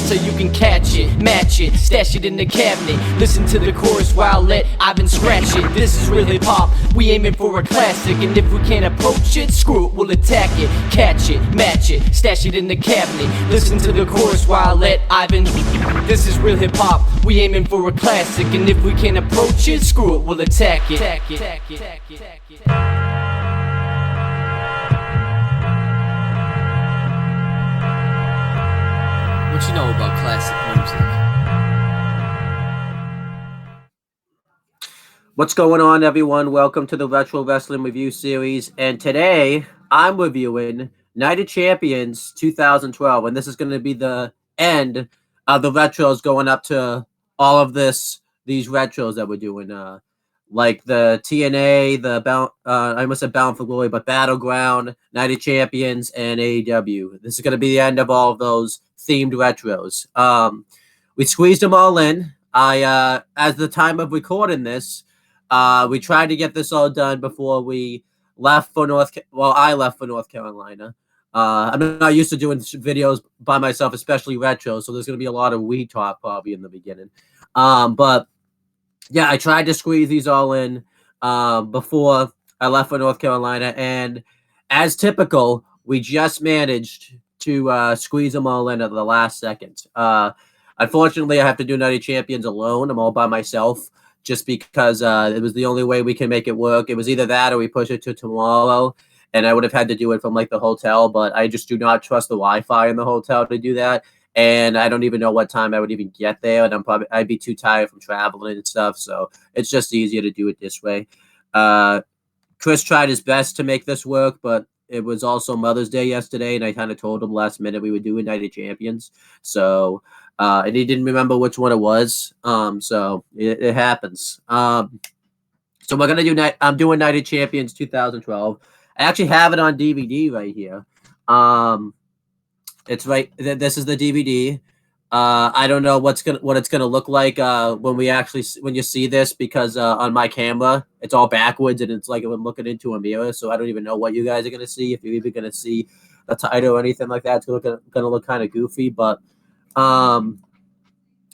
So you can catch it, match it, stash it in the cabinet. Listen to the chorus while let Ivan scratch it. This is real hip hop, we aiming for a classic. And if we can't approach it, screw it, we'll attack it. Catch it, match it, stash it in the cabinet. Listen to the chorus while let Ivan. This is real hip hop, we aiming for a classic. And if we can't approach it, screw it, we'll attack it. What you know about classic music? What's going on, everyone? Welcome to the Retro Wrestling Review Series. And today, I'm reviewing Night of Champions 2012. And this is going to be the end of the retros going up to all of these retros that we're doing. Like the TNA, I almost said Bound for Glory, but Battleground, Night of Champions, and AEW. This is going to be the end of all of those themed retros. We squeezed them all in. As the time of recording this, we tried to get this all done before we left for I left for North Carolina. I'm not used to doing videos by myself, especially retro, so there's going to be a lot of weed talk probably in the beginning. But yeah, I tried to squeeze these all in before I left for North Carolina, and as typical, we just managed to squeeze them all in at the last second. Unfortunately, I have to do Night of Champions alone. I'm all by myself just because it was the only way we can make it work. It was either that or we push it to tomorrow, and I would have had to do it from like the hotel, but I just do not trust the Wi-Fi in the hotel to do that. And I don't even know what time I would even get there, and I'd be too tired from traveling and stuff. So it's just easier to do it this way. Chris tried his best to make this work, but it was also Mother's Day yesterday, and I kind of told him last minute we would do a Night of Champions. So and he didn't remember which one it was. So it happens. So we're gonna do I'm doing Night of Champions 2012. I actually have it on DVD right here. It's right. This is the DVD. I don't know what it's gonna look like when you see this, because on my camera it's all backwards and it's like I'm looking into a mirror, so I don't even know what you guys are gonna see, if you're even gonna see the title or anything like that. It's gonna look kind of goofy, but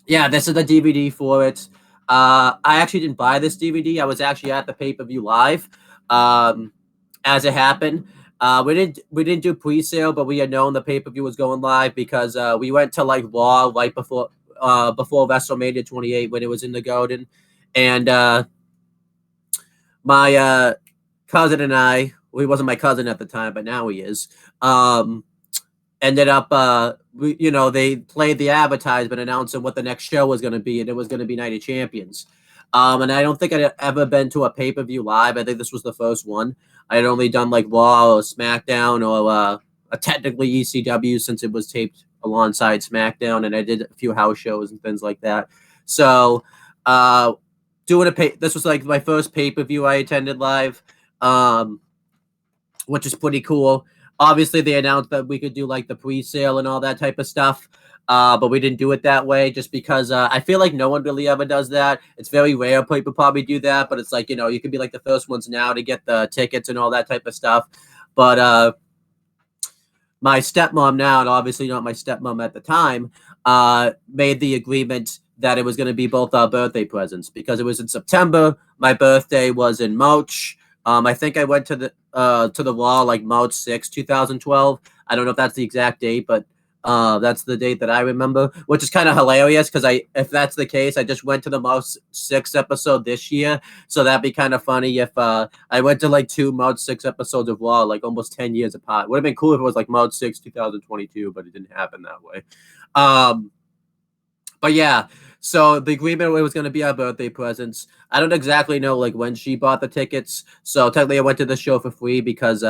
yeah, this is the DVD for it. I actually didn't buy this DVD. I was actually at the pay-per-view live as it happened. We didn't do pre-sale, but we had known the pay-per-view was going live because we went to like Raw right before WrestleMania 28 when it was in the Garden, and my cousin and I, well, he wasn't my cousin at the time, but now he is, ended up they played the advertisement announcing what the next show was going to be, and it was going to be Night of Champions. And I don't think I'd ever been to a pay-per-view live. I think this was the first one. I had only done like Raw or SmackDown or technically ECW, since it was taped alongside SmackDown, and I did a few house shows and things like that. So this was like my first pay-per-view I attended live, which is pretty cool. Obviously, they announced that we could do like the pre-sale and all that type of stuff. But we didn't do it that way just because I feel like no one really ever does that. It's very rare people probably do that, but it's like, you can be like the first ones now to get the tickets and all that type of stuff. But my stepmom now, and obviously not my stepmom at the time, made the agreement that it was going to be both our birthday presents because it was in September. My birthday was in March. I think I went to the Raw like March 6, 2012. I don't know if that's the exact date, but that's the date that I remember, which is kind of hilarious because if that's the case, I just went to the March 6 episode this year, so that'd be kind of funny if I went to like 2 March 6 episodes of Raw like almost 10 years apart. Would have been cool if it was like March 6, 2022, but it didn't happen that way. But yeah, so the agreement was going to be our birthday presents. I don't exactly know like when she bought the tickets, so technically I went to the show for free because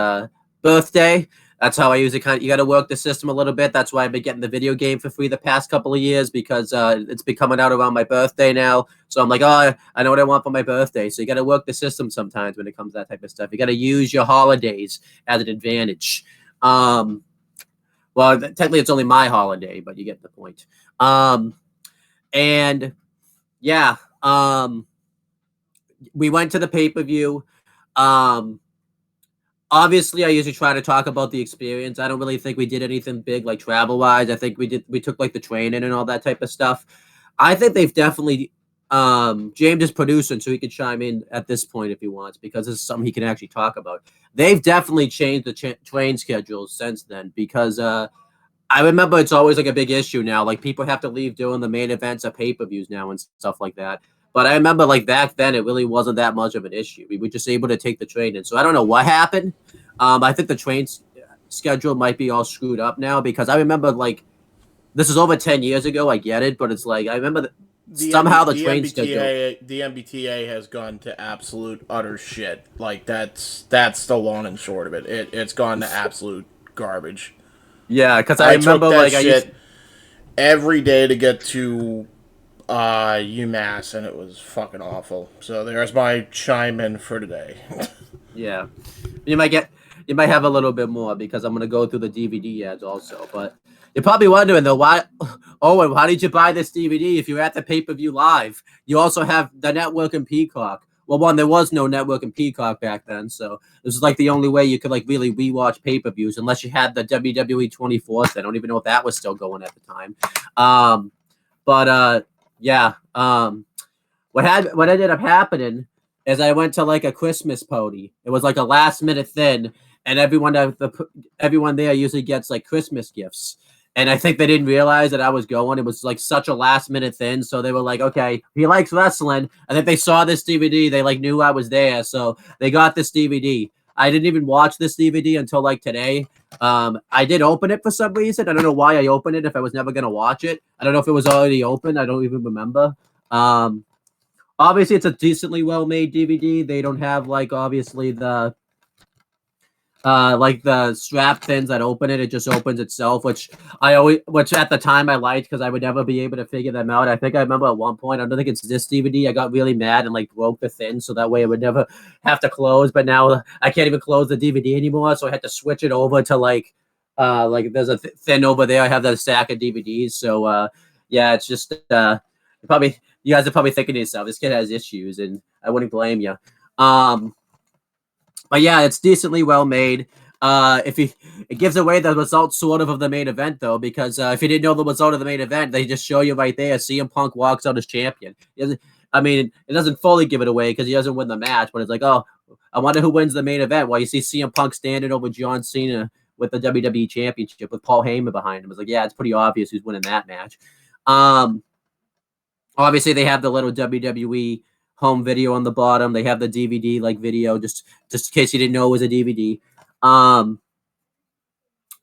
birthday. That's how I use it. You got to work the system a little bit. That's why I've been getting the video game for free the past couple of years, because it's been coming out around my birthday now. So I'm like, oh, I know what I want for my birthday. So you got to work the system sometimes when it comes to that type of stuff. You got to use your holidays as an advantage. Well, technically it's only my holiday, but you get the point. And yeah, we went to the pay-per-view. Obviously, I usually try to talk about the experience. I don't really think we did anything big, like travel-wise. I think we took like the train in and all that type of stuff. I think they've definitely, James is producing, so he can chime in at this point if he wants, because this is something he can actually talk about. They've definitely changed the train schedules since then, because I remember it's always like a big issue now. Like, people have to leave during the main events of pay-per-views now and stuff like that. But I remember, like, back then, it really wasn't that much of an issue. We were just able to take the train in. So I don't know what happened. I think the train schedule might be all screwed up now, because I remember, like, this is over 10 years ago. I get it, but it's like, I remember somehow the train schedule. The MBTA has gone to absolute utter shit. Like, that's the long and short of it. It's gone to absolute garbage. Yeah, because I remember, took that like, shit every day to get to UMass, and it was fucking awful. So there's my chime in for today. Yeah, you might have a little bit more, because I'm gonna go through the DVD ads also. But you're probably wondering though, why, Owen, why did you buy this DVD if you're at the pay-per-view live? You also have the network and Peacock. Well, one, there was no network and Peacock back then, so this is like the only way you could like really rewatch pay-per-views, unless you had the WWE 24th. I don't even know if that was still going at the time. Yeah. What ended up happening is I went to like a Christmas party. It was like a last minute thing, and everyone there usually gets like Christmas gifts. And I think they didn't realize that I was going. It was like such a last minute thing. So they were like, okay, he likes wrestling. I think they saw this DVD. They like knew I was there. So they got this DVD. I didn't even watch this DVD until like today. I did open it for some reason. I don't know why I opened it if I was never going to watch it. I don't know if it was already open. I don't even remember. Obviously, it's a decently well-made DVD. They don't have like obviously the strap things that open it. It just opens itself, which at the time I liked, because I would never be able to figure them out. I think I remember at one point, I don't think it's this DVD, I got really mad and like broke the thing, so that way I would never have to close. But now I can't even close the DVD anymore, so I had to switch it over to like there's a thing over there. I have that stack of DVDs, so yeah, it's just you guys are probably thinking to yourself, this kid has issues, and I wouldn't blame you. But yeah, it's decently well made. It gives away the result sort of the main event though, because if you didn't know the result of the main event, they just show you right there. CM Punk walks out as champion. I mean, it doesn't fully give it away because he doesn't win the match, but it's like, oh, I wonder who wins the main event. Well, you see CM Punk standing over John Cena with the WWE Championship with Paul Heyman behind him. It's like, yeah, it's pretty obvious who's winning that match. Obviously, they have the little WWE home video on the bottom. They have the DVD like video, just in case you didn't know it was a DVD.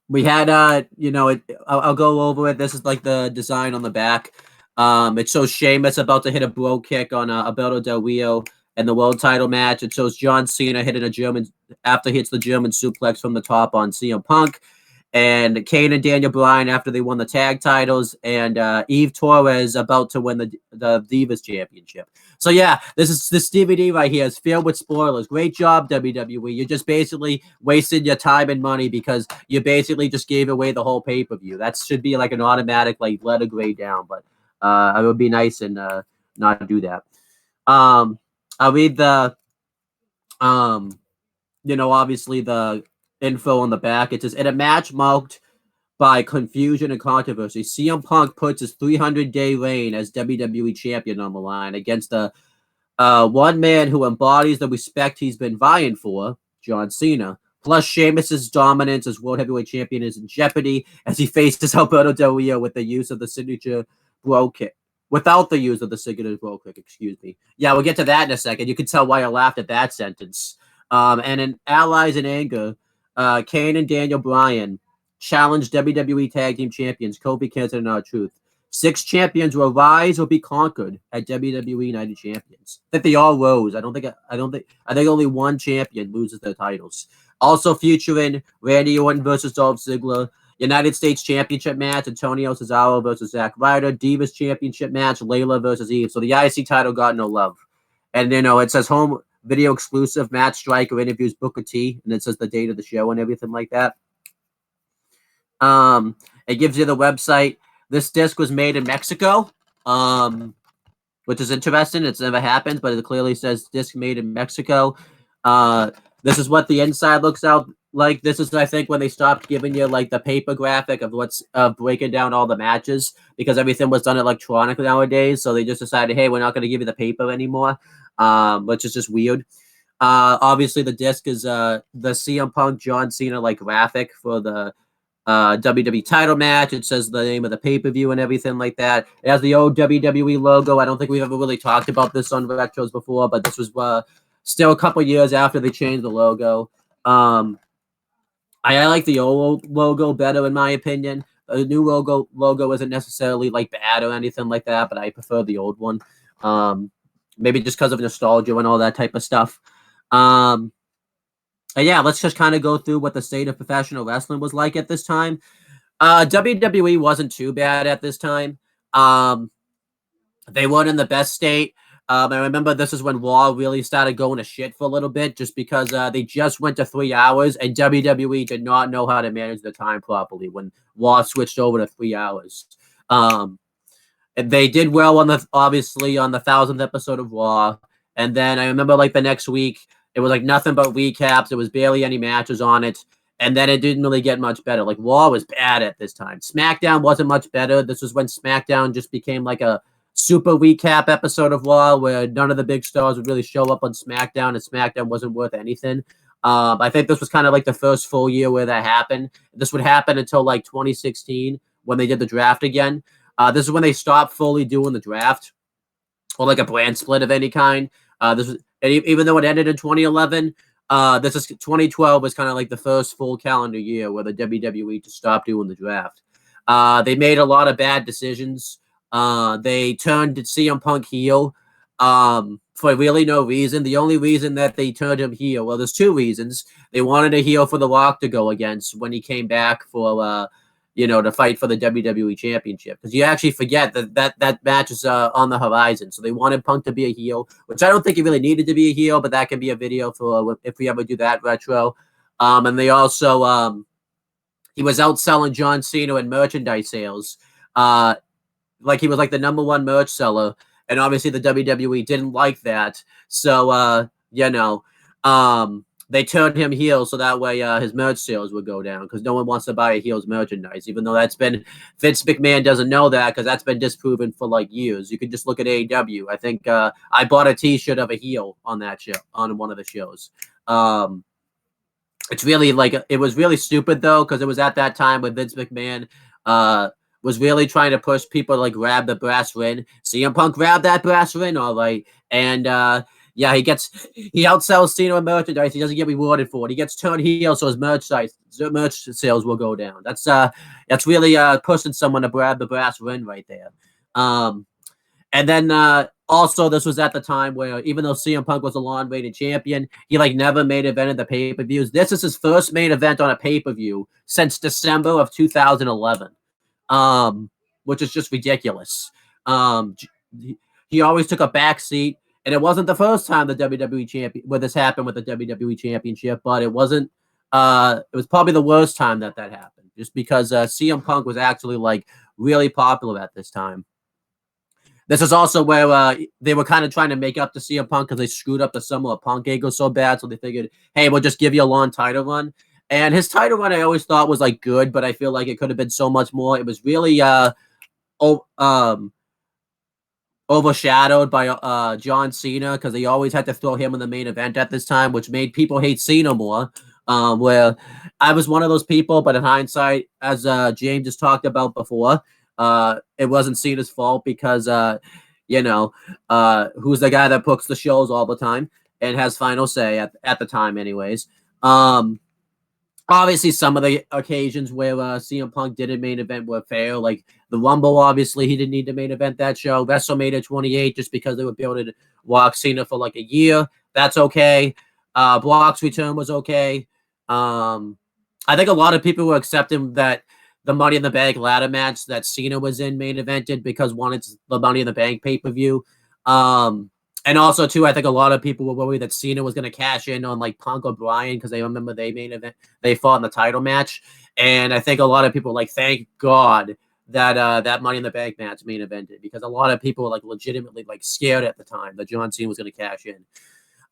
We had I'll go over it. This is like the design on the back. It shows Sheamus about to hit a bro kick on Alberto Del Rio in the world title match. It shows John Cena hitting after he hits the German suplex from the top on CM Punk. And Kane and Daniel Bryan after they won the tag titles, and Eve Torres about to win the Divas Championship. So yeah, this DVD right here is filled with spoilers. Great job, WWE. You're just basically wasting your time and money, because you basically just gave away the whole pay-per-view. That should be like an automatic like letter grade down, but it would be nice and not do that. I'll read the obviously the info on the back. It says, in a match marked by confusion and controversy, CM Punk puts his 300-day reign as WWE champion on the line against the one man who embodies the respect he's been vying for, John Cena. Plus, Sheamus's dominance as World Heavyweight Champion is in jeopardy as he faces Alberto Del Rio with the use of the signature bro kick. Without the use of the signature bro kick, excuse me. Yeah, we'll get to that in a second. You can tell why I laughed at that sentence. And in Allies in Anger, Kane and Daniel Bryan challenged WWE Tag Team Champions Kofi Kingston and R-Truth. 6 champions will rise or be conquered at WWE United Champions. I think they all rose. I think only one champion loses their titles. Also featuring Randy Orton versus Dolph Ziggler. United States Championship match, Antonio Cesaro versus Zack Ryder. Divas Championship match, Layla versus Eve. So the IC title got no love. And, it says home video exclusive, Matt Striker interviews Booker T, and it says the date of the show and everything like that. It gives you the website. This disc was made in Mexico, which is interesting. It's never happened, but it clearly says disc made in Mexico. This is what the inside looks out like. This is, I think, when they stopped giving you like the paper graphic of what's breaking down all the matches, because everything was done electronically nowadays. So they just decided, hey, we're not going to give you the paper anymore, which is just weird. Obviously, the disc is the CM Punk John Cena like graphic for the WWE title match. It says the name of the pay-per-view and everything like that. It has the old WWE logo. I don't think we've ever really talked about this on Retros before, but this was still a couple years after they changed the logo. I like the old logo better, in my opinion. The new logo isn't necessarily like bad or anything like that, but I prefer the old one. Maybe just because of nostalgia and all that type of stuff. And yeah, let's just kind of go through what the state of professional wrestling was like at this time. WWE wasn't too bad at this time. They weren't in the best state. I remember this is when Raw really started going to shit for a little bit, just because they just went to 3 hours, and WWE did not know how to manage the time properly when Raw switched over to 3 hours. And they did well obviously on the 1,000th episode of Raw, and then I remember like the next week it was like nothing but recaps. There was barely any matches on it, and then it didn't really get much better. Like Raw was bad at this time. SmackDown wasn't much better. This was when SmackDown just became like a super recap episode of Raw where none of the big stars would really show up on SmackDown, and SmackDown wasn't worth anything. I think this was kind of like the first full year where that happened. This would happen until like 2016 when they did the draft again. This is when they stopped fully doing the draft or like a brand split of any kind. Even though it ended in 2011, this is 2012 was kind of like the first full calendar year where the WWE just stopped doing the draft. They made a lot of bad decisions. They turned CM Punk heel for really no reason. The only reason that they turned him heel, well, there's two reasons. They wanted a heel for The Rock to go against when he came back for to fight for the WWE Championship. Because you actually forget that match is on the horizon. So they wanted Punk to be a heel, which I don't think he really needed to be a heel, but that can be a video for if we ever do that retro. And they also, he was outselling John Cena in merchandise sales. Like he was like the number one merch seller. And obviously the WWE didn't like that. So, they turned him heel so that way his merch sales would go down, because no one wants to buy a heel's merchandise, even though Vince McMahon doesn't know that, because that's been disproven for like years. You can just look at AEW. I think I bought a t-shirt of a heel on that show, on one of the shows. It's really like, it was really stupid though, because it was at that time when Vince McMahon was really trying to push people to like grab the brass ring. CM Punk grabbed that brass ring, all right, and he outsells Cena in merchandise. He doesn't get rewarded for it. He gets turned heel, so his merch sales will go down. That's really pushing someone to grab the brass ring right there. And then also this was at the time where even though CM Punk was a long-awaited champion, he like never main evented the pay-per-views. This is his first main event on a pay-per-view since December of 2011, which is just ridiculous. He always took a back seat. And it wasn't the first time the WWE champion where this happened with the WWE Championship, but it wasn't. It was probably the worst time that happened, just because CM Punk was actually like really popular at this time. This is also where they were kind of trying to make up to CM Punk because they screwed up the Summer of Punk angle so bad, so they figured, hey, we'll just give you a long title run. And his title run I always thought was like good, but I feel like it could have been so much more. It was really overshadowed by John Cena, because they always had to throw him in the main event at this time, which made people hate Cena more. Where I was one of those people, but in hindsight, as James just talked about before, it wasn't Cena's fault, because who's the guy that books the shows all the time and has final say at the time anyways. Obviously, some of the occasions where CM Punk did a main event were fair, like the Rumble. Obviously, he didn't need to main event that show. WrestleMania 28, just because they were building Rock Cena for like a year. That's okay. Brock's return was okay. I think a lot of people were accepting that the Money in the Bank ladder match that Cena was in main evented because one, it's the Money in the Bank pay-per-view. And also too, I think a lot of people were worried that Cena was going to cash in on like Punk or Bryan because they remember they fought in the title match. And I think a lot of people were like, thank God that that Money in the Bank match main evented, because a lot of people were like legitimately like scared at the time that John Cena was going to cash in.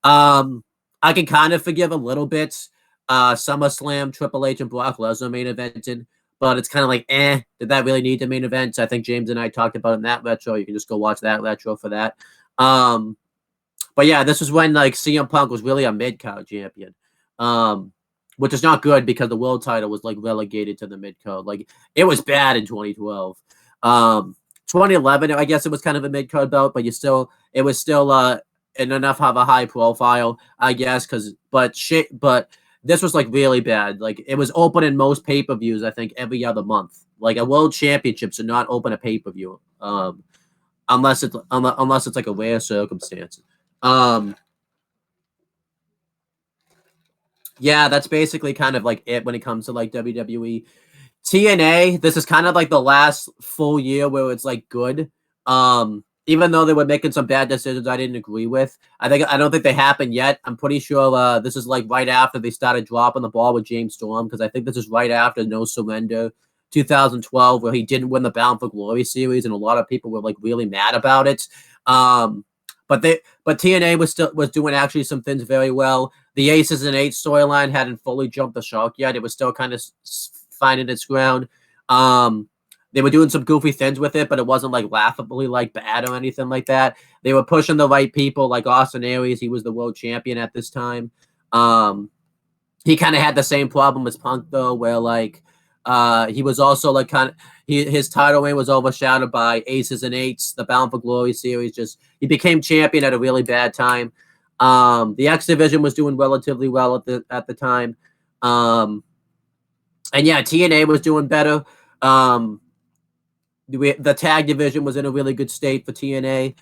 I can kind of forgive a little bit. SummerSlam, Triple H and Brock Lesnar main evented, but it's kind of like, did that really need the main event? I think James and I talked about it in that retro. You can just go watch that retro for that. But yeah, this is when like CM Punk was really a mid-card champion, which is not good because the world title was like relegated to the mid-card. Like it was bad in 2012. 2011, I guess it was kind of a mid-card belt, but it was still and enough of a high profile, I guess, but this was like really bad. Like it was open in most pay-per-views, I think, every other month. Like a world championships are not open a pay-per-view, unless it's like a rare circumstance. Yeah, that's basically kind of like it when it comes to like WWE. TNA, this is kind of like the last full year where it's like good. Even though they were making some bad decisions I didn't agree with. I don't think they happened yet. I'm pretty sure this is like right after they started dropping the ball with James Storm, because I think this is right after No Surrender 2012, where he didn't win the Bound for Glory series, and a lot of people were like really mad about it. But TNA was doing actually some things very well. The Aces and Eights storyline hadn't fully jumped the shark yet. It was still kind of finding its ground. They were doing some goofy things with it, but it wasn't like laughably like bad or anything like that. They were pushing the right people, like Austin Aries. He was the world champion at this time. He kind of had the same problem as Punk though, where like he was also like his title reign was overshadowed by Aces and Eights, the Bound for Glory series. He became champion at a really bad time. The X Division was doing relatively well at the time. And yeah, TNA was doing better. The tag division was in a really good state for TNA.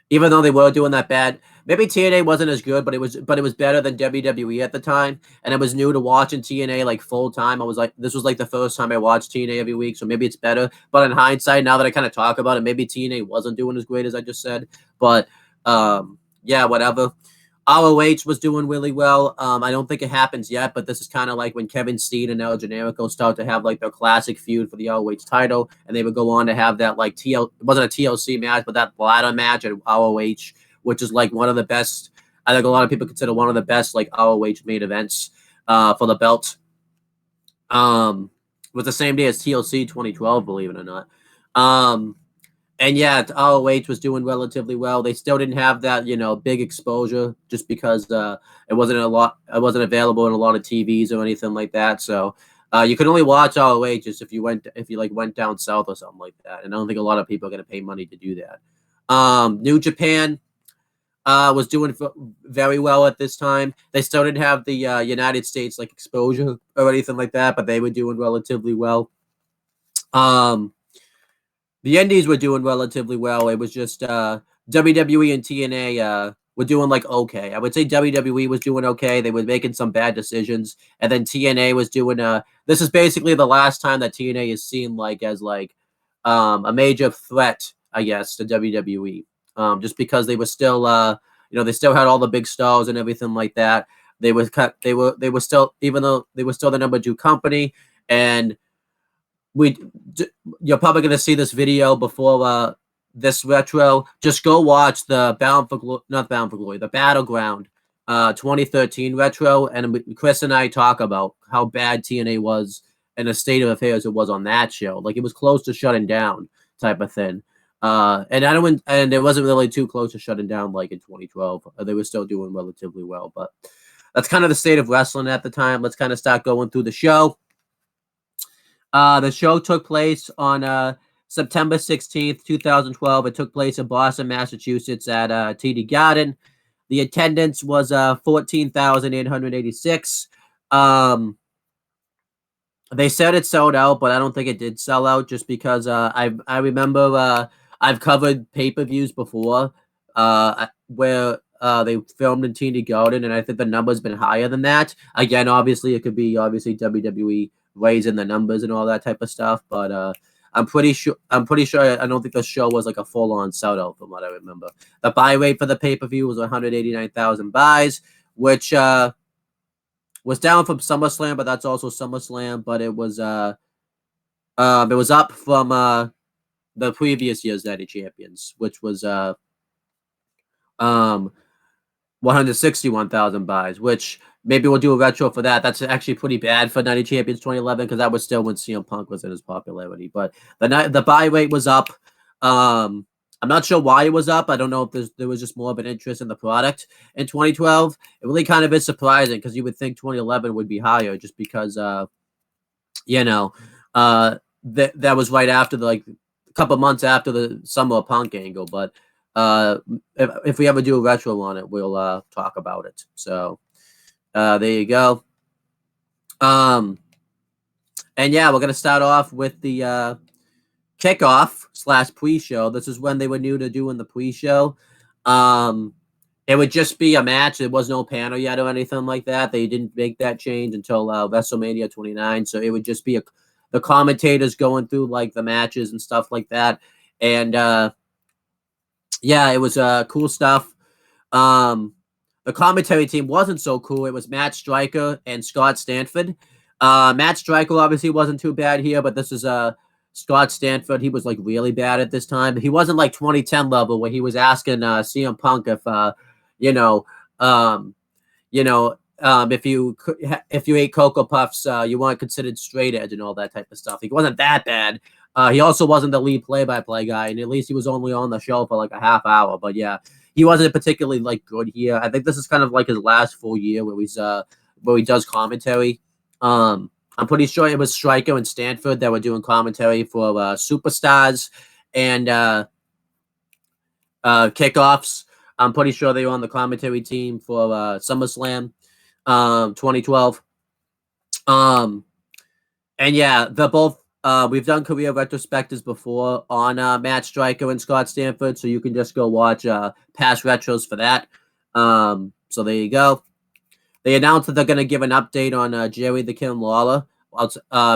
Even though they were doing that bad, maybe TNA wasn't as good, but it was better than WWE at the time. And it was new to watching TNA like full time. I was like, this was like the first time I watched TNA every week, so maybe it's better. But in hindsight, now that I kind of talk about it, maybe TNA wasn't doing as great as I just said. But yeah, whatever. ROH was doing really well. I don't think it happens yet, but this is kind of like when Kevin Steen and El Generico start to have like their classic feud for the ROH title, and they would go on to have that like it wasn't a TLC match, but that ladder match at ROH, which is like one of the best. I think a lot of people consider one of the best like ROH main events for the belt. Was the same day as TLC 2012, believe it or not. And yeah, ROH was doing relatively well. They still didn't have that, big exposure just because it wasn't available in a lot of TVs or anything like that. So you could only watch ROH if you went down south or something like that. And I don't think a lot of people are going to pay money to do that. New Japan was doing very well at this time. They still didn't have the United States like exposure or anything like that, but they were doing relatively well. The Indies were doing relatively well. It was just WWE and TNA were doing like okay. I would say WWE was doing okay. They were making some bad decisions, and then TNA was doing. This is basically the last time that TNA is seen like as like a major threat, I guess, to WWE. Just because they were still, they still had all the big stars and everything like that. They were still, even though they were still the number 2 company, and you're probably going to see this video before this retro. Just go watch the the Battleground 2013 retro, and Chris and I talk about how bad TNA was and the state of affairs it was on that show. Like it was close to shutting down type of thing. And it wasn't really too close to shutting down like in 2012. They were still doing relatively well, but that's kind of the state of wrestling at the time. Let's kind of start going through the show. The show took place on September 16th, 2012. It took place in Boston, Massachusetts at TD Garden. The attendance was 14,886. They said it sold out, but I don't think it did sell out just because I remember I've covered pay-per-views before where they filmed in TD Garden, and I think the number's been higher than that. Again, obviously, it could be obviously WWE raising the numbers and all that type of stuff, but I'm pretty sure. I don't think the show was like a full-on sellout from what I remember. The buy rate for the pay-per-view was 189,000 buys, which was down from SummerSlam, but that's also SummerSlam. But it was up from the previous year's Night of Champions, which was 161,000 buys, which maybe we'll do a retro for that. That's actually pretty bad for Night of Champions 2011 because that was still when CM Punk was in his popularity. But the buy rate was up. I'm not sure why it was up. I don't know if there was just more of an interest in the product in 2012. It really kind of is surprising because you would think 2011 would be higher just because, that was right after a couple months after the Summer of Punk angle. But if we ever do a retro on it, we'll talk about it. So there you go. And yeah, we're gonna start off with the kickoff / pre-show. This is when they were new to doing the pre-show. It would just be a match. There was no panel yet or anything like that. They didn't make that change until WrestleMania 29. So it would just be the commentators going through like the matches and stuff like that. And yeah, it was cool stuff. The commentary team wasn't so cool. It was Matt Stryker and Scott Stanford. Matt Stryker obviously wasn't too bad here, but this is Scott Stanford. He was like really bad at this time. He wasn't like 2010 level where he was asking CM Punk if if you ate Cocoa Puffs, you weren't considered straight edge and all that type of stuff. He wasn't that bad. He also wasn't the lead play-by-play guy, and at least he was only on the show for like a half hour. But yeah, he wasn't particularly like good here. I think this is kind of like his last full year where he does commentary. I'm pretty sure it was Stryker and Stanford that were doing commentary for Superstars and Kickoffs. I'm pretty sure they were on the commentary team for SummerSlam 2012. And yeah, they're both. We've done career retrospectives before on Matt Stryker and Scott Stanford, so you can just go watch past retros for that. So there you go. They announced that they're going to give an update on Jerry the King Lawler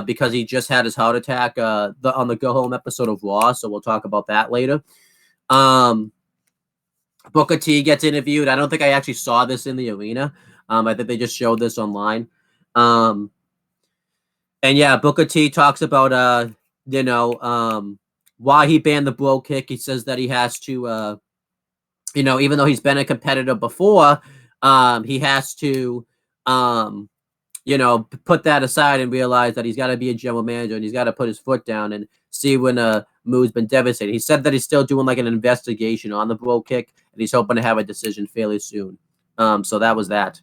because he just had his heart attack on the Go Home episode of Raw, so we'll talk about that later. Booker T gets interviewed. I don't think I actually saw this in the arena. I think they just showed this online. And yeah, Booker T talks about why he banned the bro kick. He says that he has to even though he's been a competitor before, he has to put that aside and realize that he's got to be a general manager and he's got to put his foot down and see when a move's been devastated. He said that he's still doing like an investigation on the bro kick and he's hoping to have a decision fairly soon. So that was that.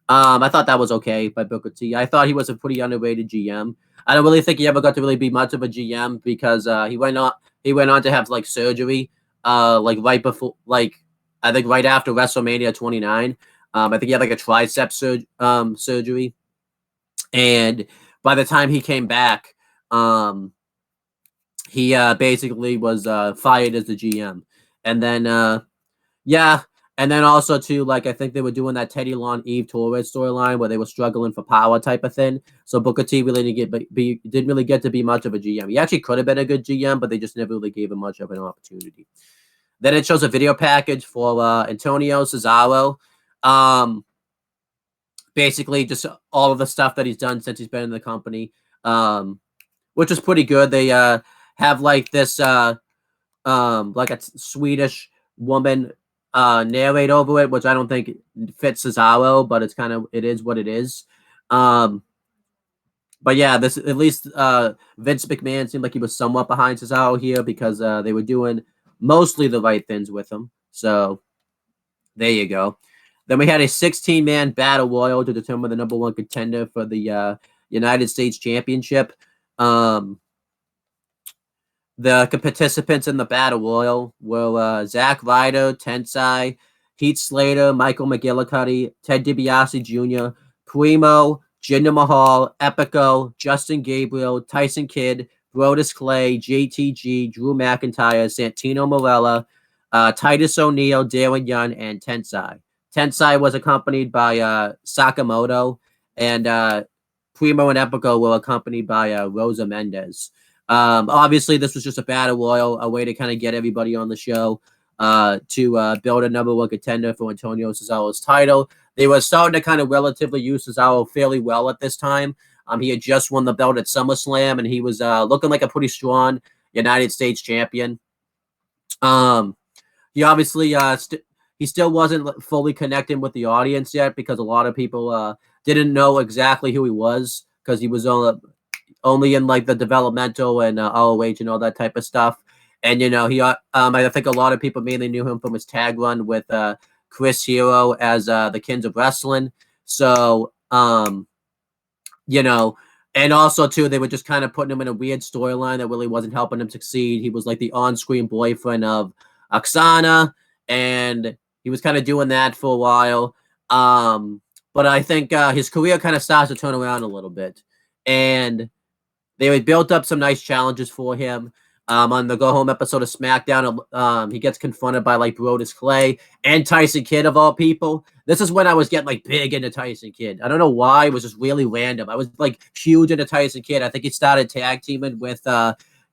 I thought that was okay by Booker T. I thought he was a pretty underrated GM. I don't really think he ever got to really be much of a GM because he went on to have like surgery like right before, like I think right after WrestleMania 29. I think he had like a tricep surgery, and by the time he came back, he basically was fired as the GM, and then and then also too, like I think they were doing that Teddy Long Eve Torres storyline where they were struggling for power type of thing. So Booker T really didn't really get to be much of a GM. He actually could have been a good GM, but they just never really gave him much of an opportunity. Then it shows a video package for Antonio Cesaro. Basically just all of the stuff that he's done since he's been in the company, which is pretty good. They have like this like a Swedish woman narrate over it, which I don't think fits Cesaro, but it is what it is. But yeah, this at least Vince McMahon seemed like he was somewhat behind Cesaro here because they were doing mostly the right things with him. So there you go. Then we had a 16-man battle royal to determine the number one contender for the United States Championship. The participants in the battle royal were Zack Ryder, Tensai, Heath Slater, Michael McGillicuddy, Ted DiBiase Jr., Primo, Jinder Mahal, Epico, Justin Gabriel, Tyson Kidd, Brodus Clay, JTG, Drew McIntyre, Santino Marella, Titus O'Neil, Darren Young, and Tensai. Tensai was accompanied by Sakamoto, and Primo and Epico were accompanied by Rosa Mendez. Obviously, this was just a battle royal, a way to kind of get everybody on the show to build a number one contender for Antonio Cesaro's title. They were starting to kind of relatively use Cesaro fairly well at this time. He had just won the belt at SummerSlam, and he was looking like a pretty strong United States champion. He obviously he still wasn't fully connecting with the audience yet because a lot of people didn't know exactly who he was because he was only in like the developmental and ROH and all that type of stuff. And he I think a lot of people mainly knew him from his tag run with Chris Hero as the Kings of Wrestling. So and also too, they were just kind of putting him in a weird storyline that really wasn't helping him succeed. He was like the on-screen boyfriend of Oksana, and he was kind of doing that for a while. But I think his career kind of starts to turn around a little bit, and they had built up some nice challenges for him. On the Go Home episode of SmackDown, he gets confronted by like Brodus Clay and Tyson Kidd of all people. This is when I was getting like big into Tyson Kidd. I don't know why. It was just really random. I was like huge into Tyson Kidd. I think he started tag teaming with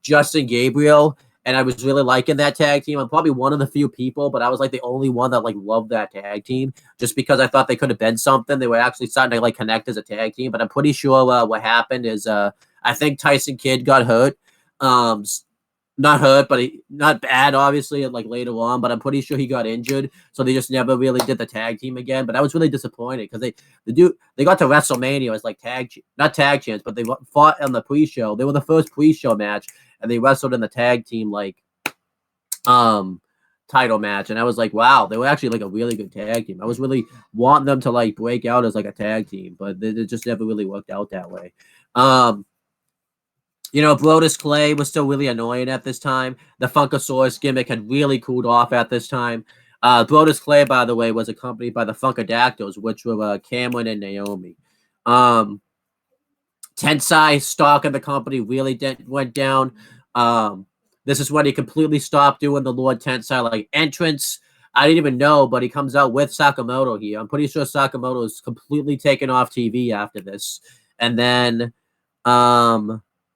Justin Gabriel, and I was really liking that tag team. I'm probably one of the few people, but I was like the only one that like loved that tag team just because I thought they could have been something. They were actually starting to like connect as a tag team, but I'm pretty sure what happened is I think Tyson Kidd got hurt. Not hurt, but not bad, obviously, like later on, but I'm pretty sure he got injured. So they just never really did the tag team again. But I was really disappointed because they got to WrestleMania as like not tag champs, but they fought on the pre-show. They were the first pre-show match, and they wrestled in the tag team like title match. And I was like, wow, they were actually like a really good tag team. I was really wanting them to like break out as like a tag team, but it just never really worked out that way. Brodus Clay was still really annoying at this time. The Funkasaurus gimmick had really cooled off at this time. Brodus Clay, by the way, was accompanied by the Funkadactyls, which were Cameron and Naomi. Tensai stock in the company really went down. This is when he completely stopped doing the Lord Tensai like entrance. I didn't even know, but he comes out with Sakamoto here. I'm pretty sure Sakamoto is completely taken off TV after this. And then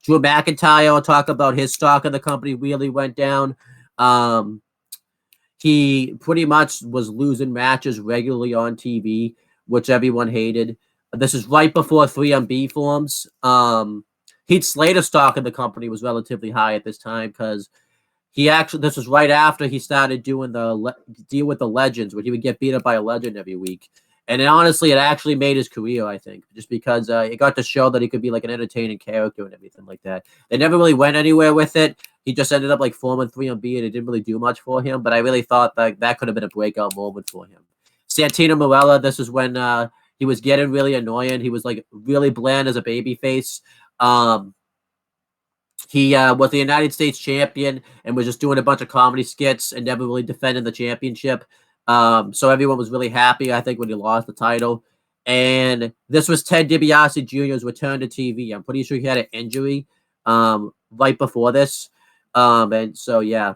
Drew McIntyre, I'll talk about his stock in the company really went down. He pretty much was losing matches regularly on TV, which everyone hated. This is right before 3MB forms. Heath Slater's stock in the company was relatively high at this time because this was right after he started doing the deal with the legends, where he would get beat up by a legend every week. And honestly, it actually made his career, I think, just because it got to show that he could be like an entertaining character and everything like that. They never really went anywhere with it. He just ended up like forming 3MB, and it didn't really do much for him. But I really thought that could have been a breakout moment for him. Santino Marella, this is when he was getting really annoying. He was like really bland as a babyface. He was the United States champion and was just doing a bunch of comedy skits and never really defending the championship. So everyone was really happy, I think, when he lost the title. And this was Ted DiBiase Jr.'s return to TV. I'm pretty sure he had an injury right before this. And so, yeah,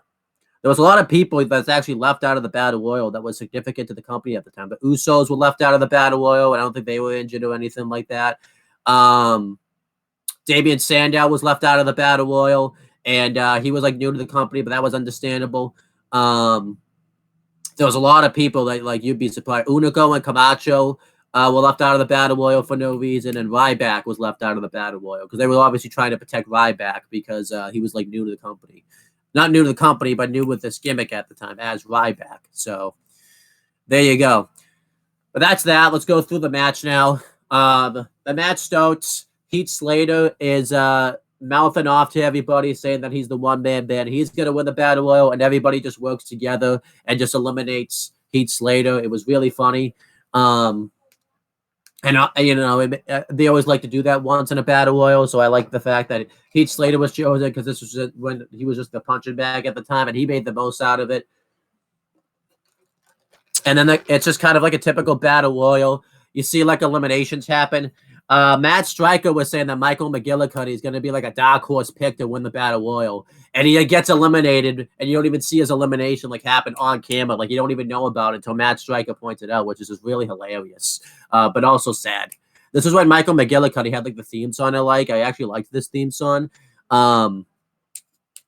there was a lot of people that's actually left out of the Battle Royal that was significant to the company at the time. The Usos were left out of the Battle Royal, and I don't think they were injured or anything like that. Damian Sandow was left out of the Battle Royal, and he was like new to the company, but that was understandable. There was a lot of people that like you'd be surprised. Unico and Camacho were left out of the Battle Royal for no reason, and Ryback was left out of the Battle Royal because they were obviously trying to protect Ryback because he was like new to the company. Not new to the company, but new with this gimmick at the time as Ryback. So there you go. But that's that. Let's go through the match now. The match starts. Heath Slater is mouthing off to everybody, saying that he's the one-man band. He's going to win the Battle Royal, and everybody just works together and just eliminates Heath Slater. It was really funny. They always like to do that once in a Battle Royal, so I like the fact that Heath Slater was chosen because this was when he was just the punching bag at the time, and he made the most out of it. And then it's just kind of like a typical Battle Royal. You see like eliminations happen. Matt Stryker was saying that Michael McGillicuddy is going to be like a dark horse pick to win the Battle Royal, and he gets eliminated, and you don't even see his elimination like happen on camera, like you don't even know about it until Matt Stryker points it out, which is just really hilarious, but also sad. This is when Michael McGillicuddy had like the theme song I actually liked this theme song.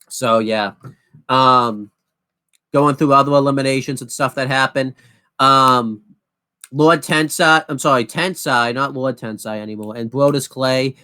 So yeah, going through other eliminations and stuff that happened. Tensai, not Lord Tensai anymore, and Brodus Clay,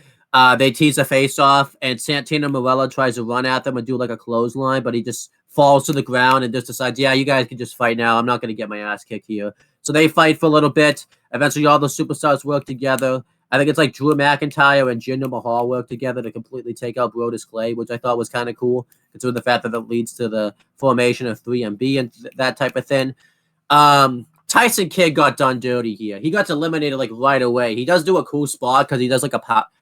they tease a face-off, and Santino Marella tries to run at them and do like a clothesline, but he just falls to the ground and just decides, yeah, you guys can just fight now. I'm not going to get my ass kicked here. So they fight for a little bit. Eventually, all the superstars work together. I think it's like Drew McIntyre and Jinder Mahal work together to completely take out Brodus Clay, which I thought was kind of cool, considering the fact that it leads to the formation of 3MB and that type of thing. Tyson Kidd got done dirty here. He got eliminated like right away. He does do a cool spot because he does like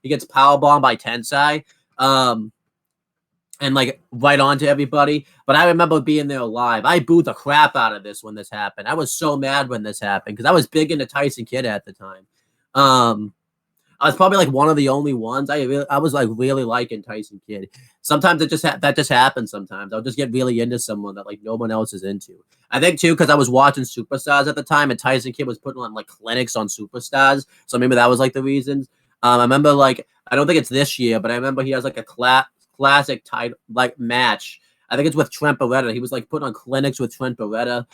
he gets powerbombed by Tensai, and like right onto everybody. But I remember being there live. I booed the crap out of this when this happened. I was so mad when this happened because I was big into Tyson Kidd at the time. I was probably like one of the only ones. I was like really liking Tyson Kidd. Sometimes that just happens. Sometimes I'll just get really into someone that like no one else is into. I think too because I was watching Superstars at the time, and Tyson Kidd was putting on like clinics on Superstars, so maybe that was like the reasons. I remember like I don't think it's this year, but I remember he has like a classic title like match. I think it's with Trent Beretta. He was like putting on clinics with Trent Beretta.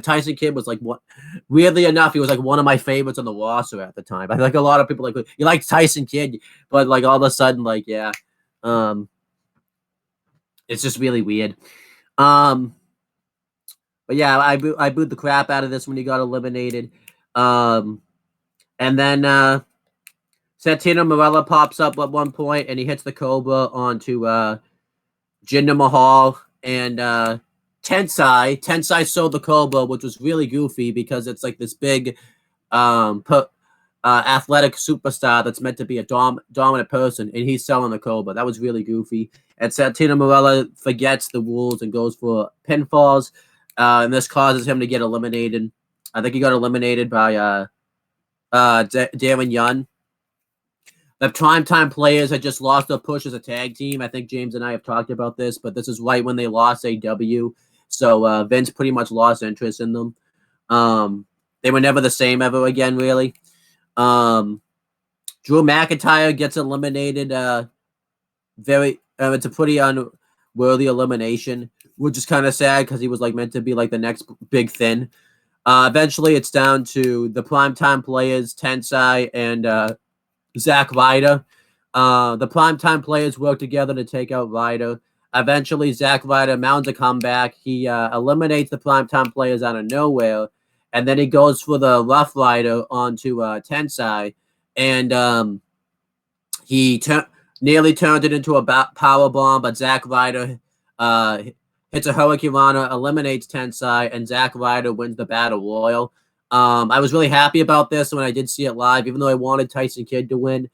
Tyson Kidd was like what? Weirdly enough, he was like one of my favorites on the roster at the time. I think a lot of people like you like Tyson Kidd, but like all of a sudden, like yeah, it's just really weird. But yeah, I booed the crap out of this when he got eliminated. And then Santino Marella pops up at one point and he hits the Cobra onto Jinder Mahal and Tensai sold the Cobra, which was really goofy because it's like this big athletic superstar that's meant to be a dominant person, and he's selling the Cobra. That was really goofy. And Santino Marella forgets the rules and goes for pinfalls, and this causes him to get eliminated. I think he got eliminated by Darren Young. The Primetime Players had just lost their push as a tag team. I think James and I have talked about this, but this is right when they lost AW. So Vince pretty much lost interest in them. They were never the same ever again, really. Drew McIntyre gets eliminated. It's a pretty unworthy elimination, which is kind of sad because he was like meant to be like the next big thing. Eventually, it's down to the Primetime Players, Tensai, and Zack Ryder. The Primetime Players work together to take out Ryder. Eventually, Zack Ryder mounts a comeback. He eliminates the Primetime Players out of nowhere, and then he goes for the Rough Rider onto Tensai, and he nearly turned it into a power bomb, but Zack Ryder hits a Hurricane Rana, eliminates Tensai, and Zack Ryder wins the Battle Royal. I was really happy about this when I did see it live, even though I wanted Tyson Kidd to win.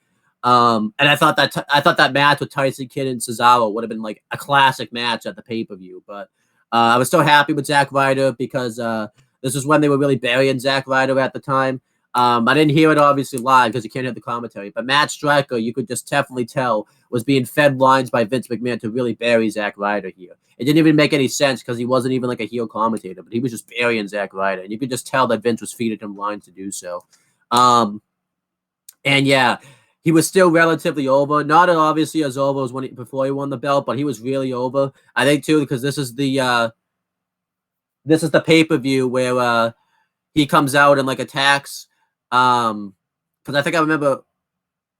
And I thought that match with Tyson Kidd and Cesaro would have been like a classic match at the pay-per-view. But I was still happy with Zack Ryder because this is when they were really burying Zack Ryder at the time. I didn't hear it obviously live because you can't hear the commentary. But Matt Stryker, you could just definitely tell, was being fed lines by Vince McMahon to really bury Zack Ryder here. It didn't even make any sense because he wasn't even like a heel commentator, but he was just burying Zack Ryder. And you could just tell that Vince was feeding him lines to do so. And yeah, he was still relatively over. Not obviously as over as before he won the belt, but he was really over. I think too because this is the pay-per-view where he comes out and like attacks. Because I think I remember.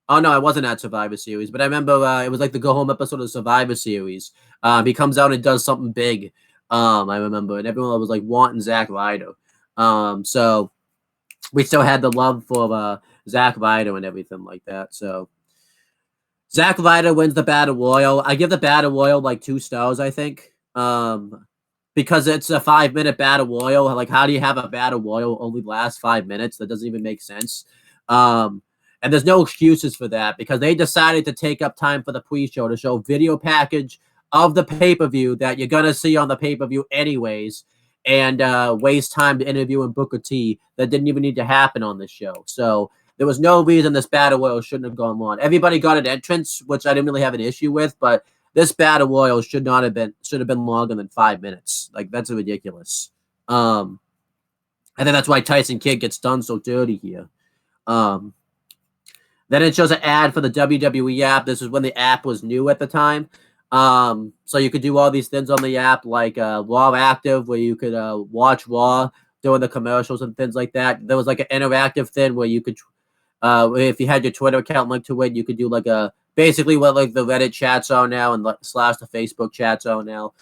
Oh no, I wasn't at Survivor Series, but I remember it was like the go home episode of Survivor Series. He comes out and does something big. I remember, and everyone was like wanting Zack Ryder. So we still had the love for Zack Ryder and everything like that. So Zack Ryder wins the Battle Royal. I give the Battle Royal like 2 stars, I think. Because it's a 5-minute Battle Royal. Like, how do you have a Battle Royal only last 5 minutes? That doesn't even make sense. And there's no excuses for that because they decided to take up time for the pre-show to show video package of the pay-per-view that you're going to see on the pay-per-view anyways. and waste time to interview and Booker T that didn't even need to happen on this show. So there was no reason this battle royal shouldn't have gone on. Everybody got an entrance, which I didn't really have an issue with, but this battle royal should have been longer than 5 minutes. Like, that's ridiculous. I think that's why Tyson Kidd gets done so dirty here. Then it shows an ad for the WWE app. This is when the app was new at the time. So you could do all these things on the app, like Raw Active, where you could watch Raw during the commercials and things like that. There was like an interactive thing where you could, if you had your Twitter account linked to it, you could do like basically what like the Reddit chats are now and slash the Facebook chats are now,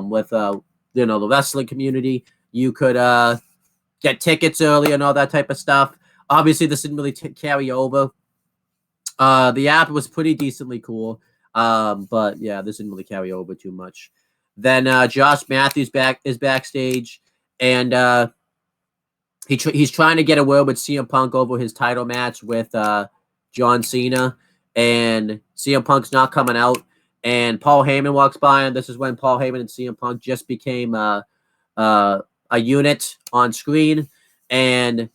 with the wrestling community. You could get tickets early and all that type of stuff. Obviously, this didn't really carry over. The app was pretty decently cool, but yeah, this didn't really carry over too much. Then Josh Matthews is backstage, and he's trying to get a word with CM Punk over his title match with John Cena, and CM Punk's not coming out. And Paul Heyman walks by, and this is when Paul Heyman and CM Punk just became a unit on screen, and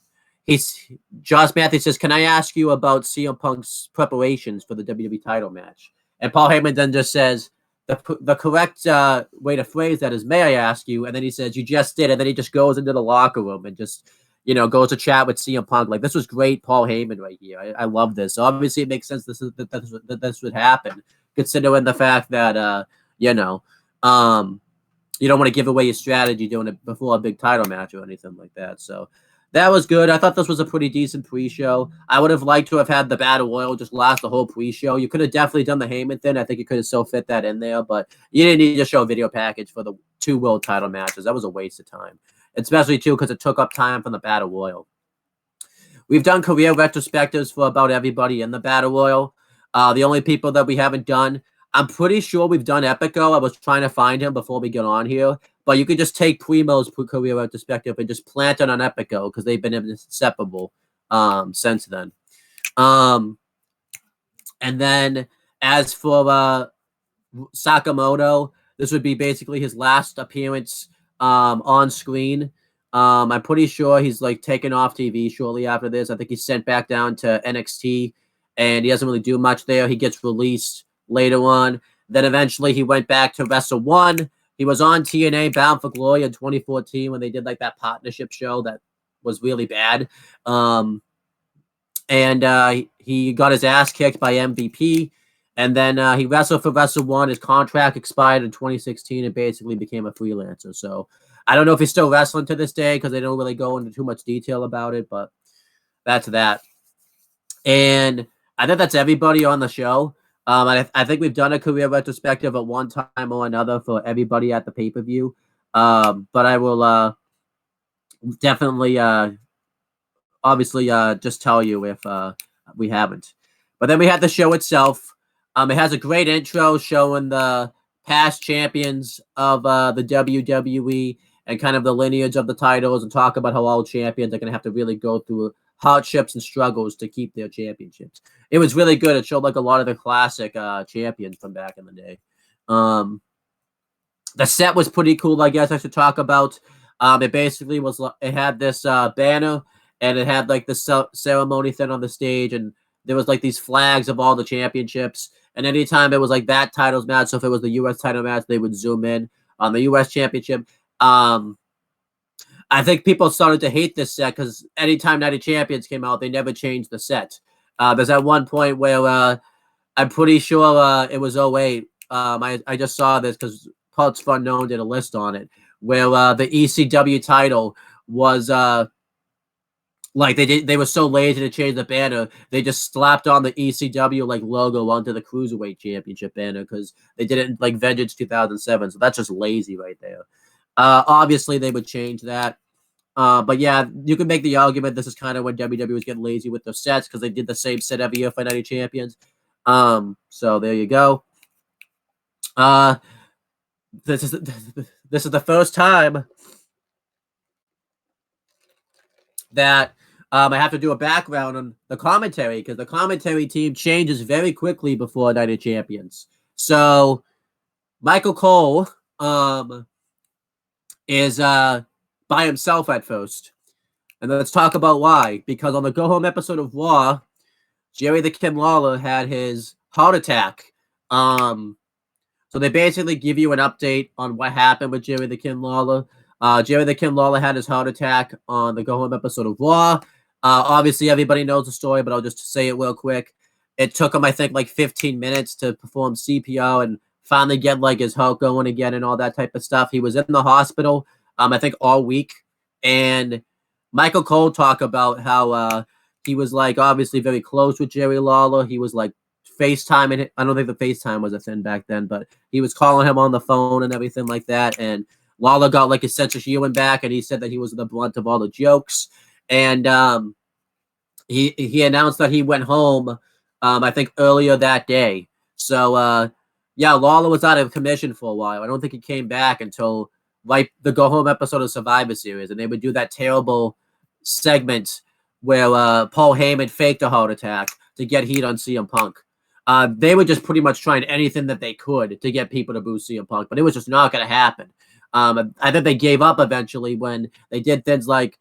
Josh Matthews says, "Can I ask you about CM Punk's preparations for the WWE title match?" And Paul Heyman then just says, the correct way to phrase that is, "May I ask you?" And then he says, "You just did." And then he just goes into the locker room and just, goes to chat with CM Punk. Like, this was great Paul Heyman right here. I love this. So obviously it makes sense that this would happen, considering the fact that, you don't want to give away your strategy doing it before a big title match or anything like that. So that was good. I thought this was a pretty decent pre-show. I would have liked to have had the Battle Royal just last the whole pre-show. You could have definitely done the Heyman thing. I think you could have still fit that in there, but you didn't need to show a video package for the 2 world title matches. That was a waste of time, especially, too, because it took up time from the Battle Royal. We've done career retrospectives for about everybody in the Battle Royal. The only people that we haven't done, I'm pretty sure we've done Epico. I was trying to find him before we get on here. But you could just take Primo's career retrospective and just plant it on Epico because they've been inseparable since then. And then as for Sakamoto, this would be basically his last appearance on screen. I'm pretty sure he's like taken off TV shortly after this. I think he's sent back down to NXT, and he doesn't really do much there. He gets released later on. Then eventually he went back to Wrestle 1. He was on TNA Bound for Glory in 2014 when they did like that partnership show that was really bad. And he got his ass kicked by MVP. And then he wrestled for Wrestle 1. His contract expired in 2016 and basically became a freelancer. So I don't know if he's still wrestling to this day because they don't really go into too much detail about it, but that's that. And I think that's everybody on the show. I think we've done a career retrospective at one time or another for everybody at the pay-per-view. But I will definitely, obviously, just tell you if we haven't. But then we had the show itself. It has a great intro showing the past champions of the WWE and kind of the lineage of the titles, and talk about how all champions are going to have to really go through hardships and struggles to keep their championships. It was really good. It showed like a lot of the classic champions from back in the day. The set was pretty cool, I guess I should talk about. It basically was, it had this banner, and it had like the ceremony thing on the stage, and there was like these flags of all the championships. And anytime it was like that titles match, so if it was the U.S. title match, they would zoom in on the U.S. championship. I think people started to hate this set because anytime Night of Champions came out, they never changed the set. There's at one point where I'm pretty sure it was 08. I just saw this because Pulse Fun Known did a list on it, where the ECW title was like they were so lazy to change the banner, they just slapped on the ECW like logo onto the Cruiserweight Championship banner because they did it like Vengeance 2007. So that's just lazy right there. Obviously, they would change that. But yeah, you can make the argument this is kind of when WWE was getting lazy with their sets because they did the same set every year for Night of Champions. So there you go. This is the first time that I have to do a background on the commentary because the commentary team changes very quickly before Night of Champions. So Michael Cole is by himself at first. And let's talk about why. Because on the Go Home episode of Raw, Jerry the King Lawler had his heart attack. So they basically give you an update on what happened with Jerry the King Lawler. Jerry the King Lawler had his heart attack on the Go Home episode of Raw. Obviously, everybody knows the story, but I'll just say it real quick. It took him, I think, like 15 minutes to perform CPR and finally get like his heart going again and all that type of stuff. He was in the hospital, I think, all week. And Michael Cole talked about how he was like obviously very close with Jerry Lawler. He was like FaceTime, and I don't think the FaceTime was a thing back then, but he was calling him on the phone and everything like that. And Lawler got like his sense of humor back, and he said that he was the brunt of all the jokes. And he announced that he went home, I think earlier that day. So yeah, Lawler was out of commission for a while. I don't think he came back until like the Go Home episode of Survivor Series, and they would do that terrible segment where Paul Heyman faked a heart attack to get heat on CM Punk. They were just pretty much trying anything that they could to get people to boo CM Punk, but it was just not going to happen. I think they gave up eventually when they did things like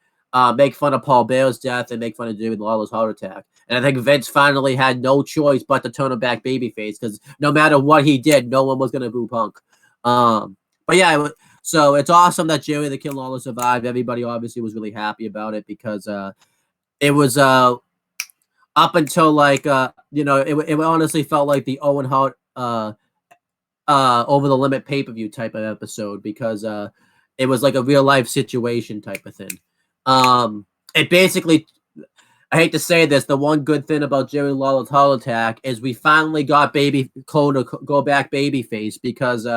make fun of Paul Bear's death and make fun of David Lawler's heart attack. And I think Vince finally had no choice but to turn him back babyface because no matter what he did, no one was going to boo Punk. But yeah, so it's awesome that Jerry the King Lawler survived. Everybody obviously was really happy about it because it was up until like it honestly felt like the Owen Hart Over the Limit pay-per-view type of episode because it was like a real life situation type of thing. It basically, I hate to say this, the one good thing about Jerry Lawler's heart attack is we finally got Cole to go back babyface because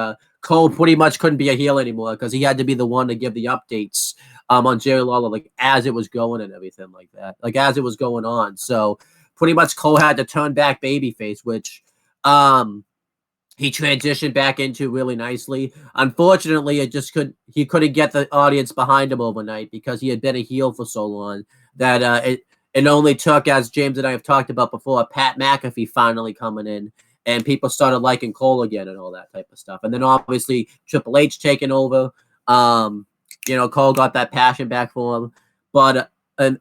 Cole pretty much couldn't be a heel anymore because he had to be the one to give the updates on Jerry Lawler, like as it was going and everything like that, like as it was going on. So pretty much Cole had to turn back babyface, which he transitioned back into really nicely. Unfortunately, he couldn't get the audience behind him overnight because he had been a heel for so long that it only took, as James and I have talked about before, Pat McAfee finally coming in, and people started liking Cole again and all that type of stuff. And then obviously Triple H taking over. Cole got that passion back for him. But Cole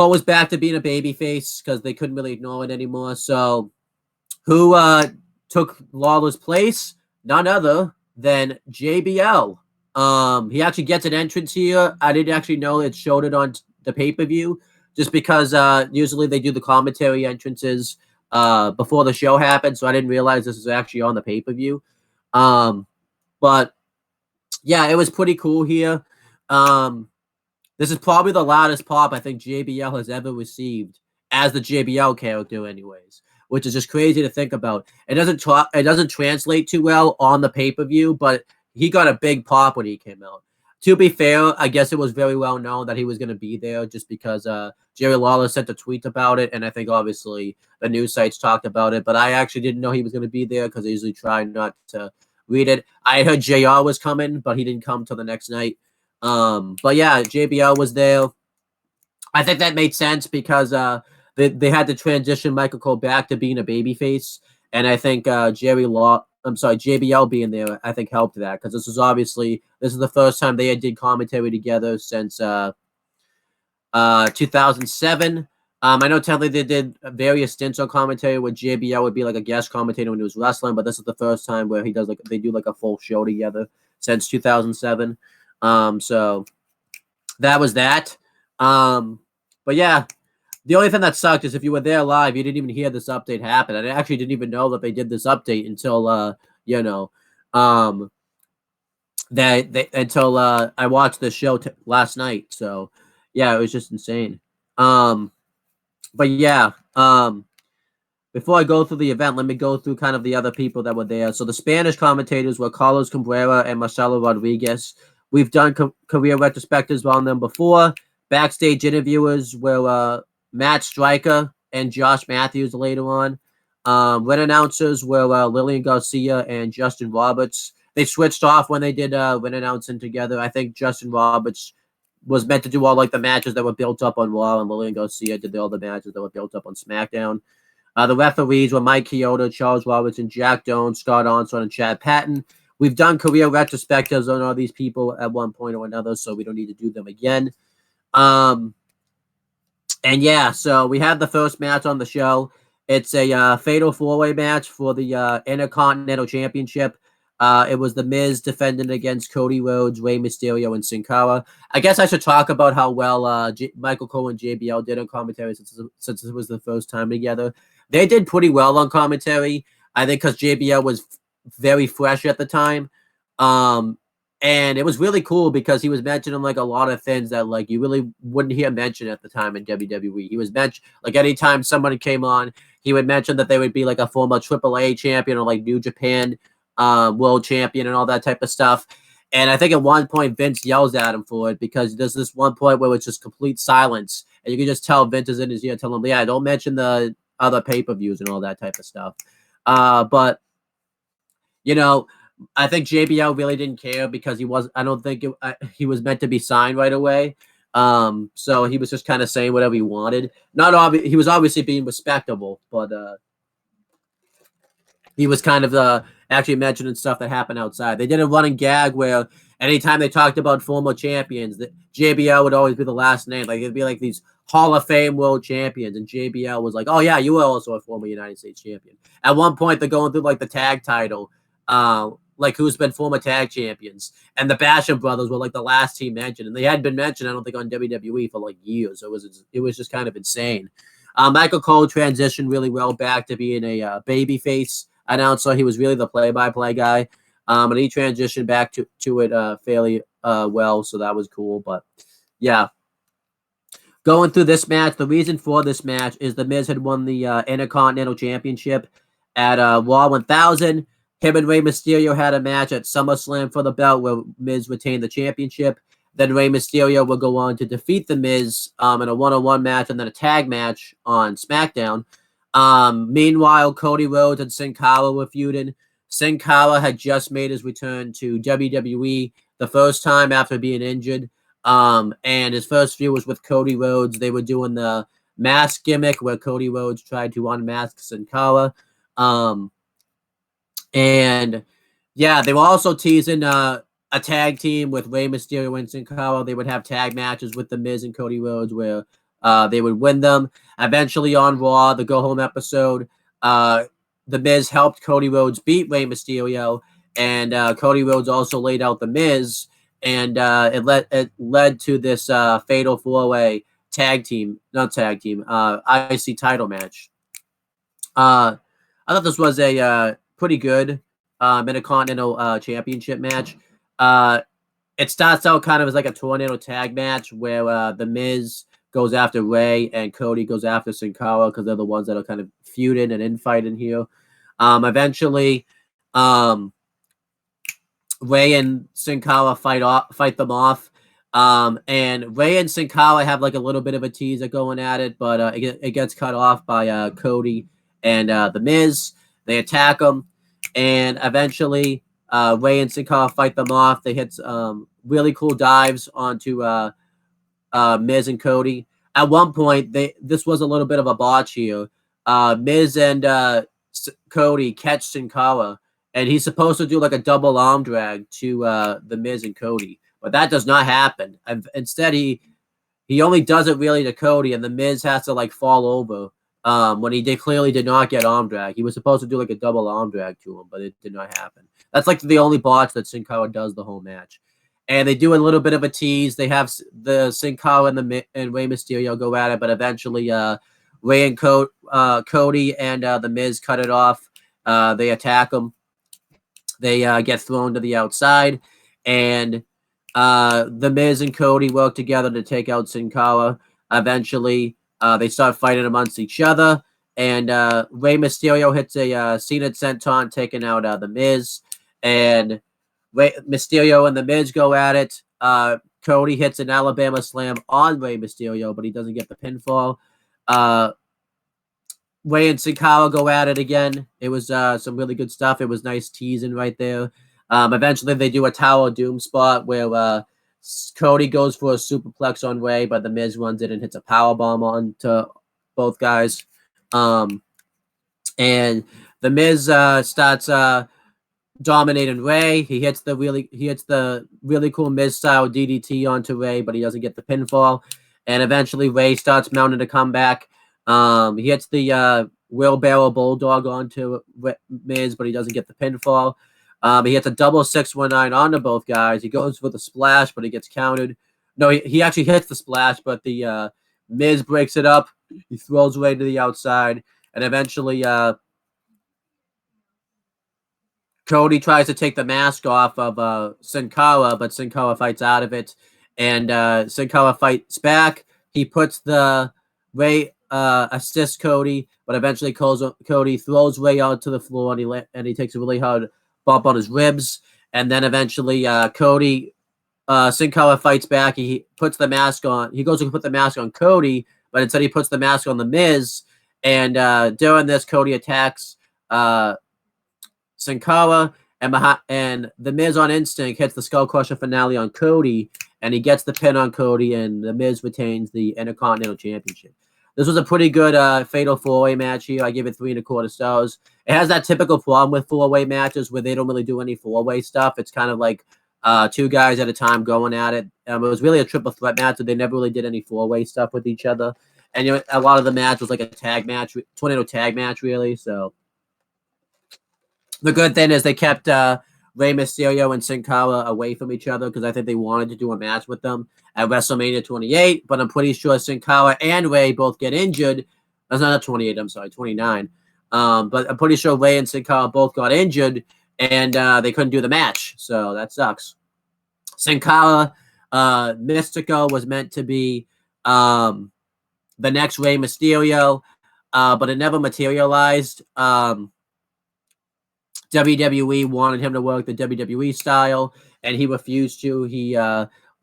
was back to being a babyface because they couldn't really ignore it anymore. So who took Lawler's place? None other than JBL. He actually gets an entrance here. I didn't actually know it showed it on the pay-per-view just because usually they do the commentary entrances before the show happens, so I didn't realize this was actually on the pay-per-view. But yeah, it was pretty cool here. This is probably the loudest pop I think JBL has ever received as the JBL character anyways, which is just crazy to think about. It doesn't translate too well on the pay-per-view, but he got a big pop when he came out. To be fair, I guess it was very well known that he was going to be there just because Jerry Lawler sent a tweet about it, and I think obviously the news sites talked about it, but I actually didn't know he was going to be there because I usually try not to read it. I heard JR was coming, but he didn't come till the next night. But yeah, JBL was there. I think that made sense because they had to transition Michael Cole back to being a babyface, and I think JBL being there, I think helped that because this is the first time they did commentary together since 2007. I know technically they did various stints on commentary where JBL would be like a guest commentator when he was wrestling, but this is the first time where they do like a full show together since 2007. So that was that. But yeah, the only thing that sucked is if you were there live, you didn't even hear this update happen. And I actually didn't even know that they did this update until I watched the show last night. So yeah, it was just insane. But yeah, before I go through the event, let me go through kind of the other people that were there. So the Spanish commentators were Carlos Cabrera and Marcelo Rodriguez. We've done career retrospectives on them before. Backstage interviewers were Matt Stryker and Josh Matthews later on. Ring announcers were Lillian Garcia and Justin Roberts. They switched off when they did ring announcing together. I think Justin Roberts was meant to do all like the matches that were built up on Raw, and Lillian Garcia did all the matches that were built up on SmackDown. The referees were Mike Chioda, Charles Robertson, Jack Doan, Scott Onson, and Chad Patton. we've done career retrospectives on all these people at one point or another, so we don't need to do them again. And yeah, so we have the first match on the show. It's a fatal four-way match for the Intercontinental Championship. It was The Miz defending against Cody Rhodes, Rey Mysterio, and Sin Cara. I guess I should talk about how well Michael Cole and JBL did on commentary since it was the first time together. They did pretty well on commentary, I think, because JBL was very fresh at the time. And it was really cool because he was mentioning like a lot of things that like you really wouldn't hear mentioned at the time in WWE. He was mentioned like anytime somebody came on, he would mention that they would be like a former AAA champion or like New Japan world champion and all that type of stuff. And I think at one point Vince yells at him for it because there's this one point where it's just complete silence. And you can just tell Vince is in his ear telling him, yeah, don't mention the other pay-per-views and all that type of stuff. But, you know, I think JBL really didn't care because I don't think he was meant to be signed right away. So he was just kind of saying whatever he wanted. He was obviously being respectable, but he was kind of actually mentioning stuff that happened outside. They did a running gag where anytime they talked about former champions, that JBL would always be the last name. Like it'd be like these Hall of Fame world champions, and JBL was like, "Oh yeah, you were also a former United States champion." At one point, they're going through like the tag title, like who's been former tag champions, and the Basham brothers were like the last team mentioned, and they hadn't been mentioned, I don't think, on WWE for like years. So it was just kind of insane. Michael Cole transitioned really well back to being a babyface announcer. He was really the play-by-play guy, and he transitioned back to it fairly well, so that was cool. But yeah, going through this match, the reason for this match is The Miz had won the Intercontinental Championship at Raw 1000. Him and Rey Mysterio had a match at SummerSlam for the belt where Miz retained the championship. Then Rey Mysterio will go on to defeat The Miz in a one-on-one match and then a tag match on SmackDown. Meanwhile, Cody Rhodes and Sin Cara were feuding. Sin Cara had just made his return to WWE the first time after being injured. And his first feud was with Cody Rhodes. They were doing the mask gimmick where Cody Rhodes tried to unmask Sin Cara. And yeah, they were also teasing a tag team with Rey Mysterio and Sin Cara. They would have tag matches with The Miz and Cody Rhodes where they would win them. Eventually on Raw, the go home episode, The Miz helped Cody Rhodes beat Rey Mysterio, and Cody Rhodes also laid out The Miz, and it led to this fatal four-way IC title match. I thought this was a pretty good Intercontinental Championship match. It starts out kind of as like a tornado tag match where The Miz goes after Rey and Cody goes after Sin Cara because they're the ones that are kind of feuding and infighting here. Eventually, Rey and Sin Cara fight them off. And Rey and Sin Cara have like a little bit of a teaser going at it, but it gets cut off by Cody and The Miz. They attack them, and eventually Rey and Sin Cara fight them off. They hit really cool dives onto Miz and Cody. At one point, this was a little bit of a botch here. Miz and Cody catch Sin Cara, and he's supposed to do like a double arm drag to The Miz and Cody, but that does not happen. Instead, he only does it really to Cody, and The Miz has to like fall over when he clearly did not get arm drag. He was supposed to do like a double arm drag to him, but it did not happen. That's like the only botch that Sin Cara does the whole match. And they do a little bit of a tease. They have the Sin Cara and Rey Mysterio go at it, but eventually Rey and Cody and The Miz cut it off. They attack them. They get thrown to the outside, and The Miz and Cody work together to take out Sin Cara. Eventually, they start fighting amongst each other, and Rey Mysterio hits a Cena Senton, taking out The Miz, and Mysterio and The Miz go at it. Cody hits an Alabama Slam on Rey Mysterio, but he doesn't get the pinfall. Rey and Sin Cara go at it again. It was some really good stuff. It was nice teasing right there. Eventually, they do a Tower of Doom spot where Cody goes for a superplex on Rey, but The Miz runs it and hits a powerbomb onto both guys. And The Miz starts dominating Ray. He hits the really cool Miz style DDT onto Ray, but he doesn't get the pinfall. And eventually Ray starts mounting a comeback. He hits the wheelbarrow bulldog onto Miz, but he doesn't get the pinfall. He hits a double 619 onto both guys. He goes for the splash, but he gets countered. No, he actually hits the splash, but the Miz breaks it up. He throws Ray to the outside, and eventually Cody tries to take the mask off of Sin Cara, but Sin Cara fights out of it, and Sin Cara fights back. He puts the Ray assists Cody, but eventually Cody throws Ray out to the floor, and he takes a really hard bump on his ribs, and then eventually Cody Sin Cara fights back. He puts the mask on. He goes to put the mask on Cody, but instead he puts the mask on the Miz, and during this Cody attacks Sin Cara, and the Miz on instinct hits the Skull Crusher finale on Cody, and he gets the pin on Cody, and the Miz retains the Intercontinental Championship. This was a pretty good fatal four-way match here. I give it 3.25 stars. It has that typical problem with four-way matches where they don't really do any four-way stuff. It's kind of like two guys at a time going at it. It was really a triple threat match, so they never really did any four-way stuff with each other. And a lot of the match was like a tag match, tornado tag match, really. So the good thing is they kept Rey Mysterio and Sin Cara away from each other because I think they wanted to do a match with them at WrestleMania 28. But I'm pretty sure Sin Cara and Rey both get injured. That's not 28. I'm sorry, 29. But I'm pretty sure Rey and Sin Cara both got injured, and they couldn't do the match. So that sucks. Sin Cara, Mystico was meant to be the next Rey Mysterio, but it never materialized. WWE wanted him to work the WWE style, and he refused to. He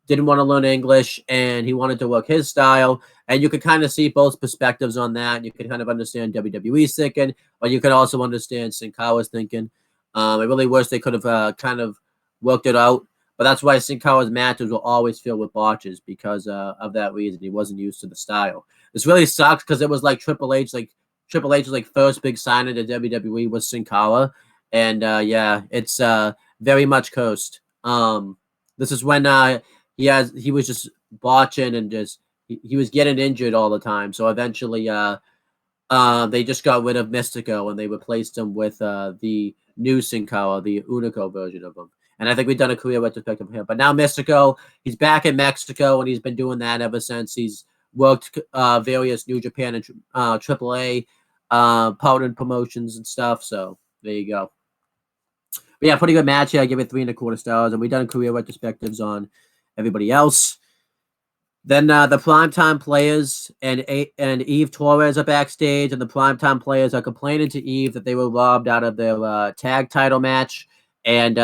didn't want to learn English, and he wanted to work his style. And you could kind of see both perspectives on that. You could kind of understand WWE's thinking, but you could also understand Sin Cara's thinking. I really wish they could have kind of worked it out. But that's why Sin Cara's matches will always filled with botches because of that reason. He wasn't used to the style. This really sucks because it was like Triple H. Like Triple H's like first big signing to WWE was Sin Cara. And yeah, it's very much cursed. This is when he was just botching and just he was getting injured all the time. So eventually they just got rid of Mystico and they replaced him with the new Sin Cara, the Unico version of him. And I think we've done a career retrospective of him. But now Mystico, he's back in Mexico and he's been doing that ever since. He's worked various New Japan and AAA powdered promotions and stuff. So there you go. But yeah, pretty good match here. I give it 3.25 stars, and we've done career retrospectives on everybody else. Then the primetime players and Eve Torres are backstage, and the primetime players are complaining to Eve that they were robbed out of their tag title match, and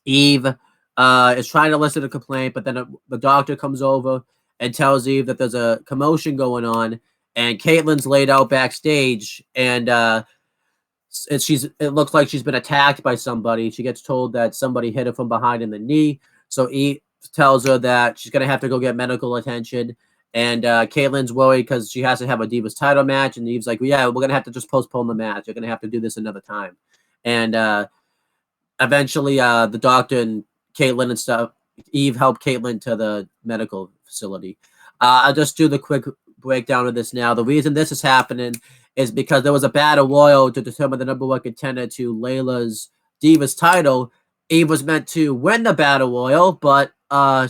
Eve is trying to listen to the complaint, but then the doctor comes over and tells Eve that there's a commotion going on, and Caitlin's laid out backstage, and it looks like she's been attacked by somebody. She gets told that somebody hit her from behind in the knee. So Eve tells her that she's gonna have to go get medical attention. And Caitlin's worried because she has to have a Divas title match. And Eve's like, well, yeah, we're gonna have to just postpone the match. You're gonna have to do this another time. And eventually, the doctor and Caitlin and stuff, Eve helped Caitlin to the medical facility. I'll just do the quick breakdown of this now. The reason this is happening is because there was a battle royal to determine the number one contender to Layla's Divas title. Eve was meant to win the battle royal, but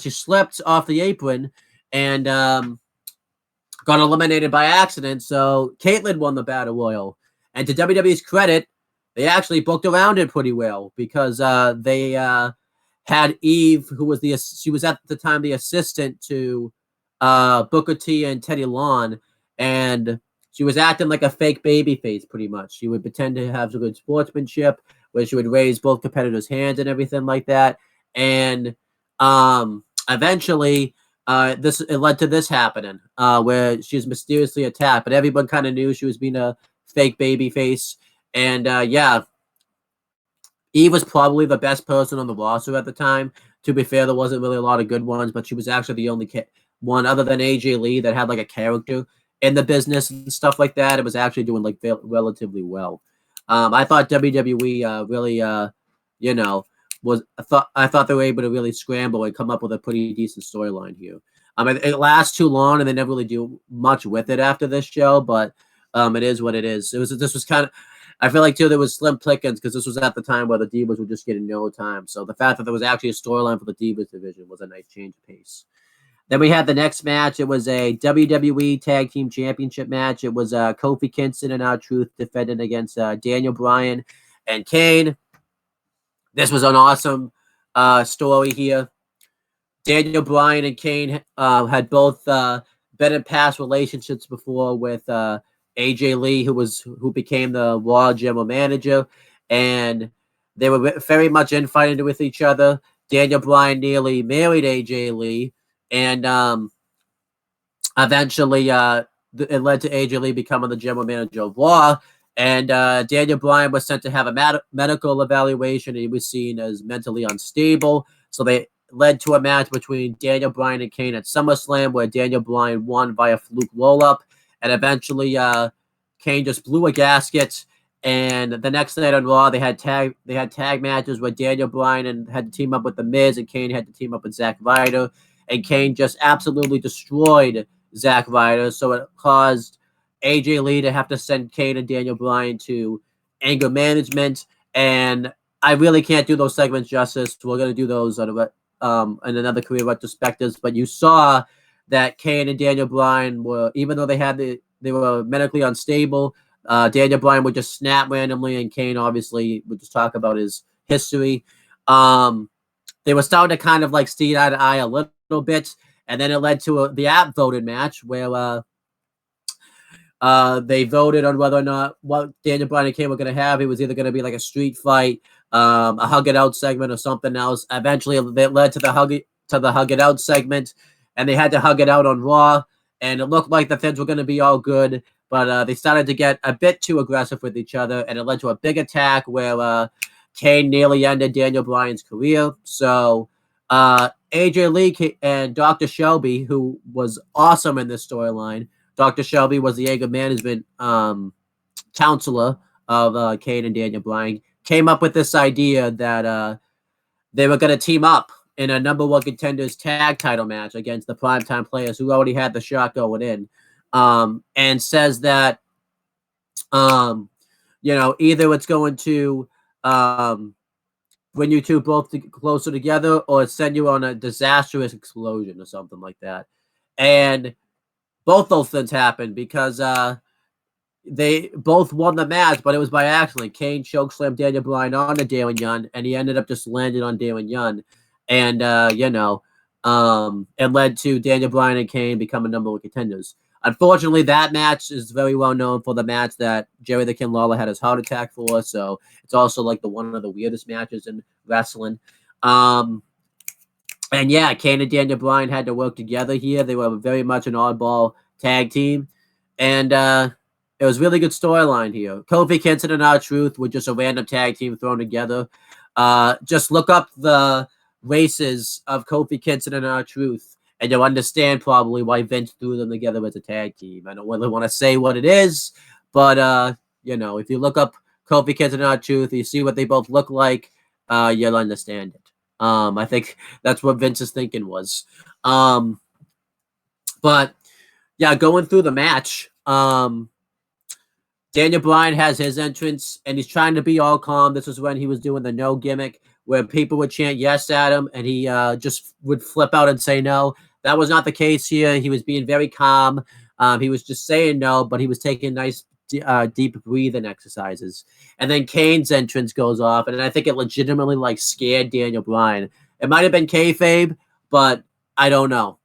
she slipped off the apron and got eliminated by accident. So Caitlyn won the battle royal. And to WWE's credit, they actually booked around it pretty well because they had Eve, she was at the time the assistant to Booker T and Teddy Long, and she was acting like a fake baby face, pretty much. She would pretend to have some good sportsmanship, where she would raise both competitors' hands and everything like that. And eventually, it led to this happening, where she was mysteriously attacked. But everyone kind of knew she was being a fake baby face. And yeah, Eve was probably the best person on the roster at the time. To be fair, there wasn't really a lot of good ones, but she was actually the only one other than AJ Lee that had like a character in the business and stuff like that. It was actually doing like relatively well. I thought WWE really, you know, I thought they were able to really scramble and come up with a pretty decent storyline here. It lasts too long, and they never really do much with it after this show. But it is what it is. This was kind of. I feel like too there was slim pickings because this was at the time where the Divas were just getting no time. So the fact that there was actually a storyline for the Divas division was a nice change of pace. Then we had the next match. It was a WWE Tag Team Championship match. It was Kofi Kingston and R-Truth defending against Daniel Bryan and Kane. This was an awesome story here. Daniel Bryan and Kane had both been in past relationships before with AJ Lee, who became the Raw general manager, and they were very much infighting with each other. Daniel Bryan nearly married AJ Lee, and eventually it led to AJ Lee becoming the general manager of Raw. And Daniel Bryan was sent to have a medical evaluation, and he was seen as mentally unstable. So they led to a match between Daniel Bryan and Kane at SummerSlam, where Daniel Bryan won via fluke roll-up, and eventually Kane just blew a gasket. And the next night on Raw, they had tag matches where Daniel Bryan had to team up with The Miz, and Kane had to team up with Zack Ryder, and Kane just absolutely destroyed Zack Ryder. So it caused AJ Lee to have to send Kane and Daniel Bryan to anger management, and I really can't do those segments justice. We're going to do those on in another career retrospectives, but you saw that Kane and Daniel Bryan were, even though they were medically unstable, Daniel Bryan would just snap randomly, and Kane obviously would just talk about his history. They were starting to kind of like see eye to eye a little bit, and then it led to the app voted match where they voted on whether or not what Daniel Bryan and Kane were going to have. It was either going to be like a street fight, a hug it out segment, or something else. Eventually, it led to the hug it out segment, and they had to hug it out on Raw. And it looked like the things were going to be all good, but they started to get a bit too aggressive with each other, and it led to a big attack where Kane nearly ended Daniel Bryan's career. So AJ Lee and Dr. Shelby, who was awesome in this storyline. Dr. Shelby was the anger management counselor of Kane and Daniel Bryan, came up with this idea that they were going to team up in a number one contenders tag title match against the primetime players who already had the shot going in, and says that, either it's going to bring you two both closer together or send you on a disastrous explosion or something like that. And both those things happened because they both won the match, but it was by accident. Kane chokeslammed Daniel Bryan onto Darren Young, and he ended up just landing on Darren Young. And, it led to Daniel Bryan and Kane becoming number one contenders. Unfortunately, that match is very well known for the match that Jerry the King Lawler had his heart attack for, so it's also like one of the weirdest matches in wrestling. And yeah, Kane and Daniel Bryan had to work together here. They were very much an oddball tag team. And it was really good storyline here. Kofi Kingston and R-Truth were just a random tag team thrown together. Just look up the races of Kofi Kingston and R-Truth, and you'll understand probably why Vince threw them together as a tag team. I don't really want to say what it is, but, if you look up Kofi Kingston and R-Truth, you see what they both look like, you'll understand it. I think that's what Vince's thinking was. But yeah, going through the match, Daniel Bryan has his entrance, and he's trying to be all calm. This is when he was doing the no gimmick, where people would chant yes at him, and he just would flip out and say no. That was not the case here. He was being very calm. He was just saying no, but he was taking nice deep breathing exercises. And then Kane's entrance goes off, and I think it legitimately scared Daniel Bryan. It might have been kayfabe, but I don't know.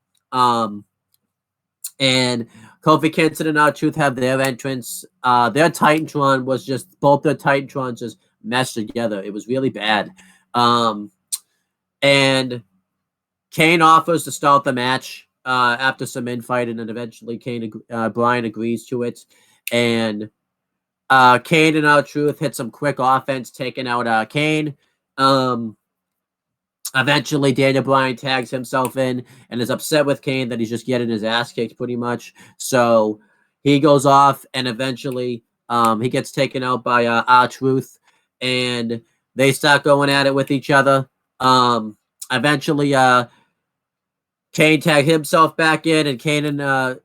And Kofi Kingston and R-Truth have their entrance. Their Titantron was just, both their Titantrons just meshed together. It was really bad. And Kane offers to start the match after some infighting, and eventually Bryan agrees to it. And Kane and R-Truth hit some quick offense, taking out Kane. Eventually, Daniel Bryan tags himself in and is upset with Kane that he's just getting his ass kicked pretty much. So he goes off, and eventually He gets taken out by R-Truth, and they start going at it with each other. Eventually, Kane tagged himself back in, and Kane and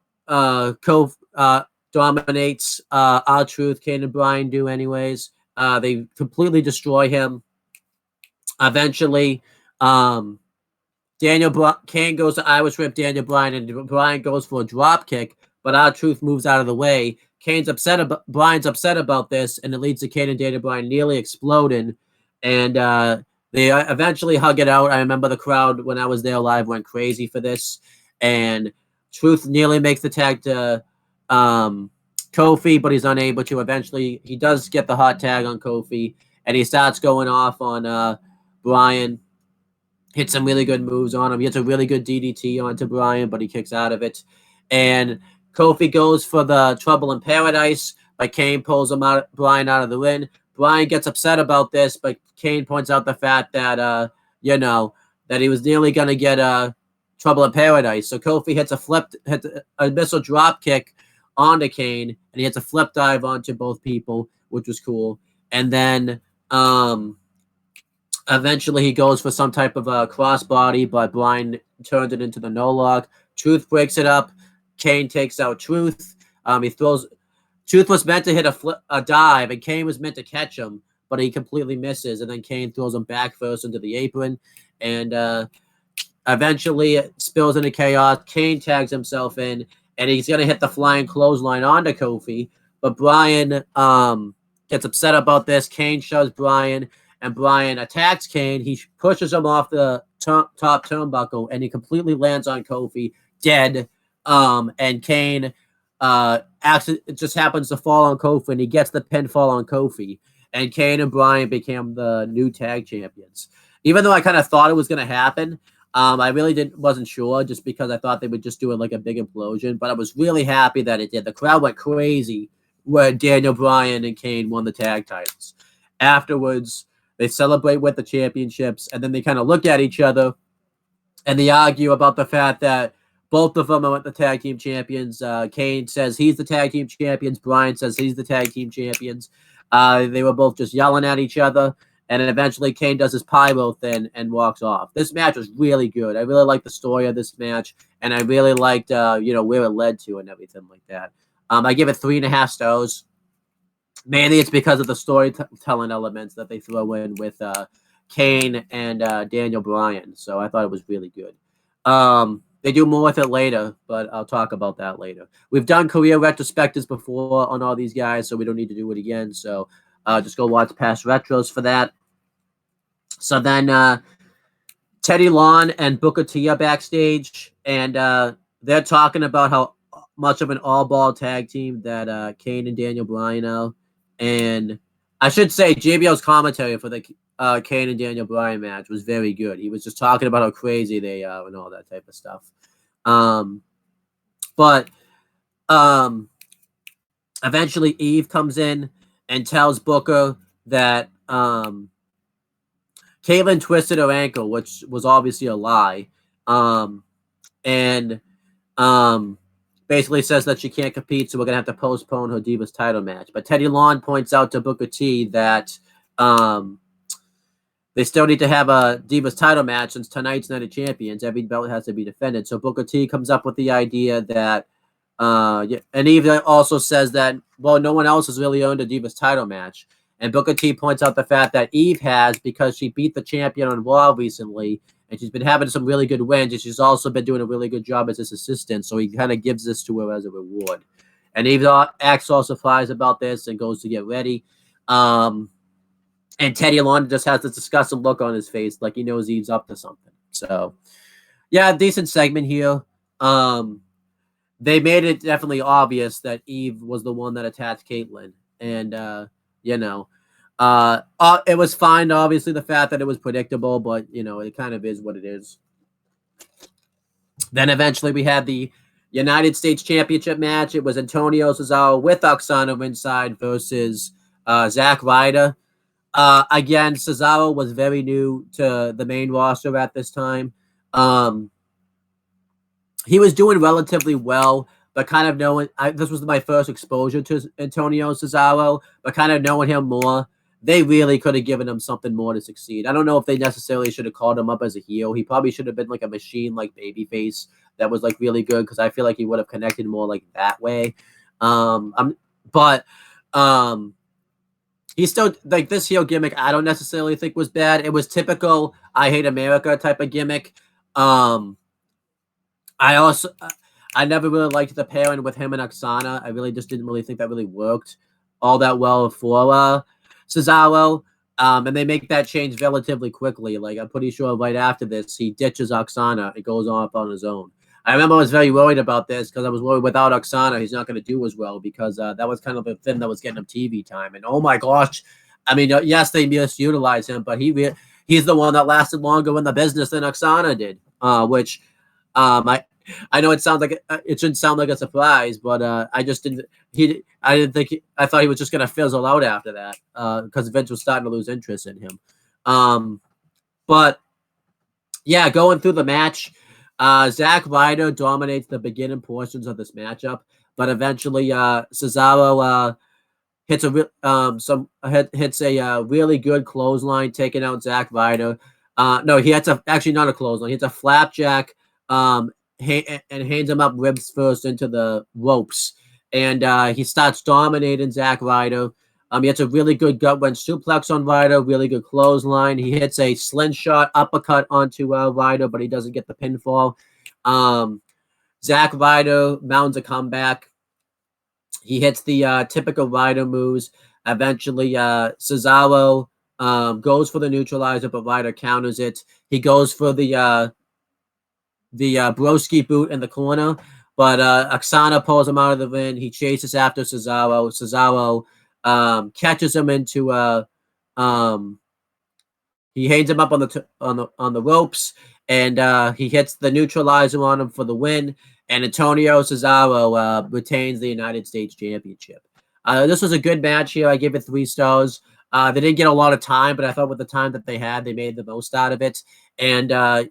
dominates R-Truth. Kane and Bryan do anyways. They completely destroy him. Eventually, Kane goes to Irish Whip Daniel Bryan, and Bryan goes for a drop kick, but R-Truth moves out of the way. Bryan's upset about this, and it leads to Kane and Daniel Bryan nearly exploding, and they eventually hug it out. I remember the crowd when I was there live went crazy for this, and Truth nearly makes the tag to Kofi, but he's unable to. Eventually, he does get the hot tag on Kofi, and he starts going off on Bryan. Hits some really good moves on him. He hits a really good DDT onto Bryan, but he kicks out of it. And Kofi goes for the Trouble in Paradise, but Kane pulls Bryan out of the ring. Bryan gets upset about this, but Kane points out the fact that that he was nearly going to get Trouble in Paradise. So Kofi hits a missile drop kick onto Kane, and he hits a flip dive onto both people, which was cool. And then eventually he goes for some type of a crossbody, but Bryan turns it into the no-lock. Truth breaks it up. Kane takes out Truth. Truth was meant to hit a dive, and Kane was meant to catch him, but he completely misses, and then Kane throws him back first into the apron, and eventually it spills into chaos. Kane tags himself in, and he's going to hit the flying clothesline onto Kofi, but Bryan gets upset about this. Kane shoves Bryan, and Bryan attacks Kane. He pushes him off the top turnbuckle, and he completely lands on Kofi, dead. And Kane it just happens to fall on Kofi, and he gets the pinfall on Kofi. And Kane and Bryan became the new tag champions. Even though I kind of thought it was going to happen, I really wasn't sure, just because I thought they would just do it like a big implosion. But I was really happy that it did. The crowd went crazy when Daniel Bryan and Kane won the tag titles. Afterwards, they celebrate with the championships, and then they kind of look at each other, and they argue about the fact that both of them are the tag team champions. Kane says he's the tag team champions. Bryan says he's the tag team champions. They were both just yelling at each other, and then eventually Kane does his pyro thing and walks off. This match was really good. I really liked the story of this match, and I really liked where it led to and everything like that. I give it 3.5 stars. Mainly it's because of the storytelling elements that they throw in with Kane and Daniel Bryan. So I thought it was really good. They do more with it later, but I'll talk about that later. We've done career retrospectives before on all these guys, so we don't need to do it again. So just go watch past retros for that. So then Teddy Long and Booker T are backstage, and they're talking about how much of an all-ball tag team that Kane and Daniel Bryan are. And I should say JBL's commentary for the Kane and Daniel Bryan match was very good. He was just talking about how crazy they are and all that type of stuff. But eventually Eve comes in and tells Booker that Caitlyn twisted her ankle, which was obviously a lie. And basically says that she can't compete, so we're going to have to postpone her Divas title match. But Teddy Long points out to Booker T that they still need to have a Divas title match since tonight's Night of Champions. Every belt has to be defended. So Booker T comes up with the idea that, and Eve also says that, well, no one else has really earned a Divas title match. And Booker T points out the fact that Eve has, because she beat the champion on Raw recently, and she's been having some really good wins, and she's also been doing a really good job as his assistant, so he kind of gives this to her as a reward. And Eve acts all surprised about this and goes to get ready. And Teddy Long just has this disgusting look on his face, like he knows Eve's up to something. So, yeah, decent segment here. They made it definitely obvious that Eve was the one that attacked Caitlyn. And, it was fine, obviously, the fact that it was predictable, but, it kind of is what it is. Then eventually we had the United States Championship match. It was Antonio Cesaro with Oksana ringside versus Zack Ryder. Again, Cesaro was very new to the main roster at this time. He was doing relatively well, but kind of knowing this was my first exposure to Antonio Cesaro, but kind of knowing him more, they really could have given him something more to succeed. I don't know if they necessarily should have called him up as a heel. He probably should have been like a machine, like babyface that was like really good, because I feel like he would have connected more like that way. But he's still like this heel gimmick. I don't necessarily think was bad. It was typical "I Hate America" type of gimmick. I never really liked the pairing with him and Oksana. I really just didn't really think that really worked all that well for Cesaro. And they make that change relatively quickly. Like, I'm pretty sure right after this, he ditches Oksana and goes off on his own. I remember I was very worried about this because I was worried without Oksana, he's not going to do as well, because that was kind of the thing that was getting him TV time. And oh my gosh, I mean, yes, they misusutilize him, but he's the one that lasted longer in the business than Oksana did, which I know it sounds like it shouldn't sound like a surprise, but I just didn't. I thought he was just gonna fizzle out after that because Vince was starting to lose interest in him. But yeah, going through the match, Zack Ryder dominates the beginning portions of this matchup, but eventually Cesaro hits a really good clothesline, taking out Zack Ryder. No, he hits actually not a clothesline. He hits a flapjack. And hands him up ribs first into the ropes. And he starts dominating Zack Ryder. He hits a really good gut wrench suplex on Ryder, really good clothesline. He hits a slingshot uppercut onto Ryder, but he doesn't get the pinfall. Zack Ryder mounts a comeback. He hits the typical Ryder moves. Eventually, Cesaro goes for the neutralizer, but Ryder counters it. He goes for the broski boot in the corner, but Oksana pulls him out of the ring. He chases after Cesaro. Cesaro catches him into he hangs him up on the ropes, and he hits the neutralizer on him for the win. And Antonio Cesaro retains the United States Championship. This was a good match here. I give it 3 stars. They didn't get a lot of time, but I thought with the time that they had, they made the most out of it. And I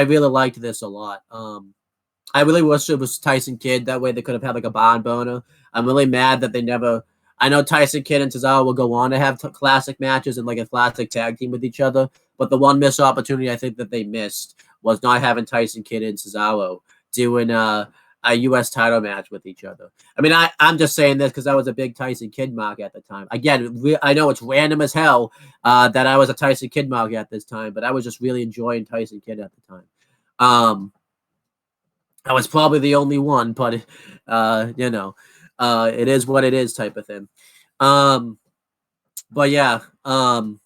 really liked this a lot. I really wish it was Tyson Kidd. That way they could have had like a barn burner. I'm really mad that they never. I know Tyson Kidd and Cesaro will go on to have classic matches and like a classic tag team with each other. But the one missed opportunity I think that they missed was not having Tyson Kidd and Cesaro doing a U.S. title match with each other. I mean, I'm just saying this because I was a big Tyson Kidd mark at the time. Again, I know it's random as hell that I was a Tyson Kidd mark at this time, but I was just really enjoying Tyson Kidd at the time. I was probably the only one, but it is what it is type of thing. But yeah, I'm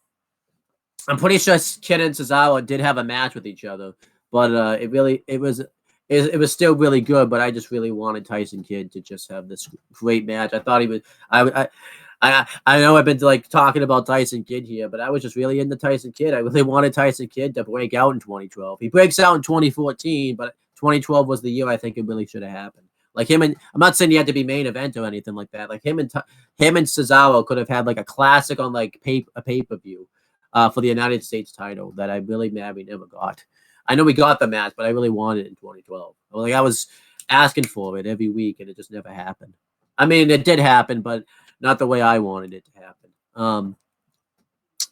pretty sure Kidd and Cesaro did have a match with each other, but it was still really good, but I just really wanted Tyson Kidd to just have this great match. I thought he would. I know I've been like talking about Tyson Kidd here, but I was just really into Tyson Kidd. I really wanted Tyson Kidd to break out in 2012. He breaks out in 2014, but 2012 was the year I think it really should have happened. Like him and I'm not saying he had to be main event or anything like that. Like him and Cesaro could have had like a classic on like a pay-per-view for the United States title that I really mad we never got. I know we got the match, but I really wanted it in 2012. Like I was asking for it every week, and it just never happened. I mean, it did happen, but not the way I wanted it to happen.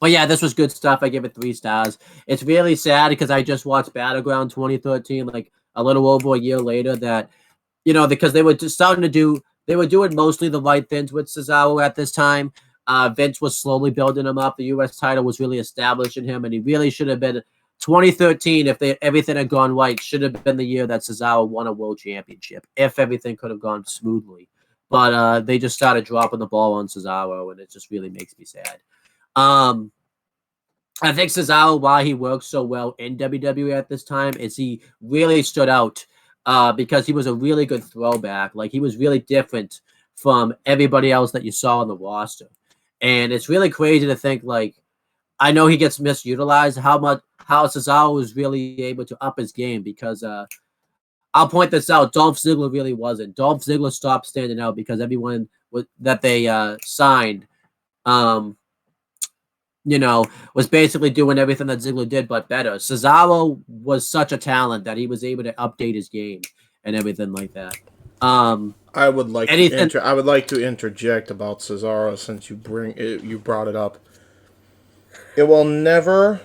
But yeah, this was good stuff. I give it 3 stars. It's really sad because I just watched Battleground 2013, like a little over a year later. That because they were just starting to they were doing mostly the right things with Cesaro at this time. Vince was slowly building him up. The U.S. title was really establishing him, and he really should have been. 2013, if everything had gone right, should have been the year that Cesaro won a world championship. If everything could have gone smoothly, but they just started dropping the ball on Cesaro, and it just really makes me sad. I think Cesaro, why he worked so well in WWE at this time, is he really stood out because he was a really good throwback. Like he was really different from everybody else that you saw on the roster, and it's really crazy to think like. I know he gets misutilized. How Cesaro was really able to up his game because I'll point this out. Dolph Ziggler really wasn't. Dolph Ziggler stopped standing out because everyone that they signed, was basically doing everything that Ziggler did but better. Cesaro was such a talent that he was able to update his game and everything like that. I would like Anything? I would like to interject about Cesaro since you brought it up. It will never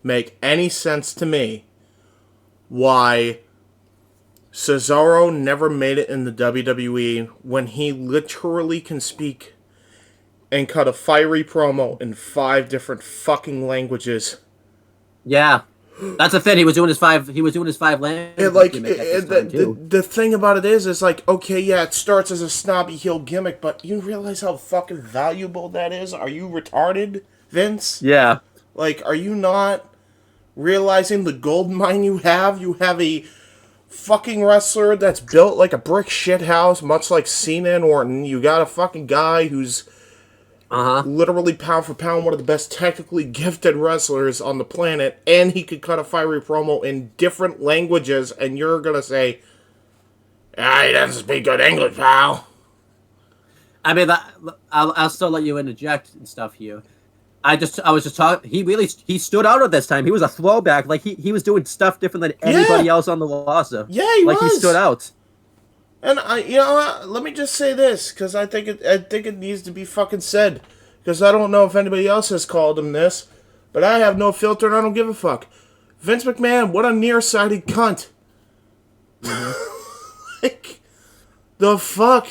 make any sense to me why Cesaro never made it in the WWE when he literally can speak and cut a fiery promo in 5 different fucking languages. Yeah, that's the thing. He was doing his 5. He was doing his 5 language gimmick at this time too. The thing about it is like, okay, yeah, it starts as a snobby heel gimmick, but you realize how fucking valuable that is? Are you retarded, Vince? Yeah. Like, are you not realizing the gold mine you have? You have a fucking wrestler that's built like a brick shithouse, much like Cena and Orton. You got a fucking guy who's literally pound for pound one of the best technically gifted wrestlers on the planet, and he could cut a fiery promo in different languages, and you're gonna say, he doesn't speak good English, pal. I mean, I'll still let you interject and stuff here. I was just talking. He stood out at this time. He was a throwback. Like he was doing stuff different than anybody else on the roster. Yeah, he was. He stood out. And let me just say this, because I think it needs to be fucking said, because I don't know if anybody else has called him this, but I have no filter and I don't give a fuck. Vince McMahon, what a nearsighted cunt. Like, the fuck.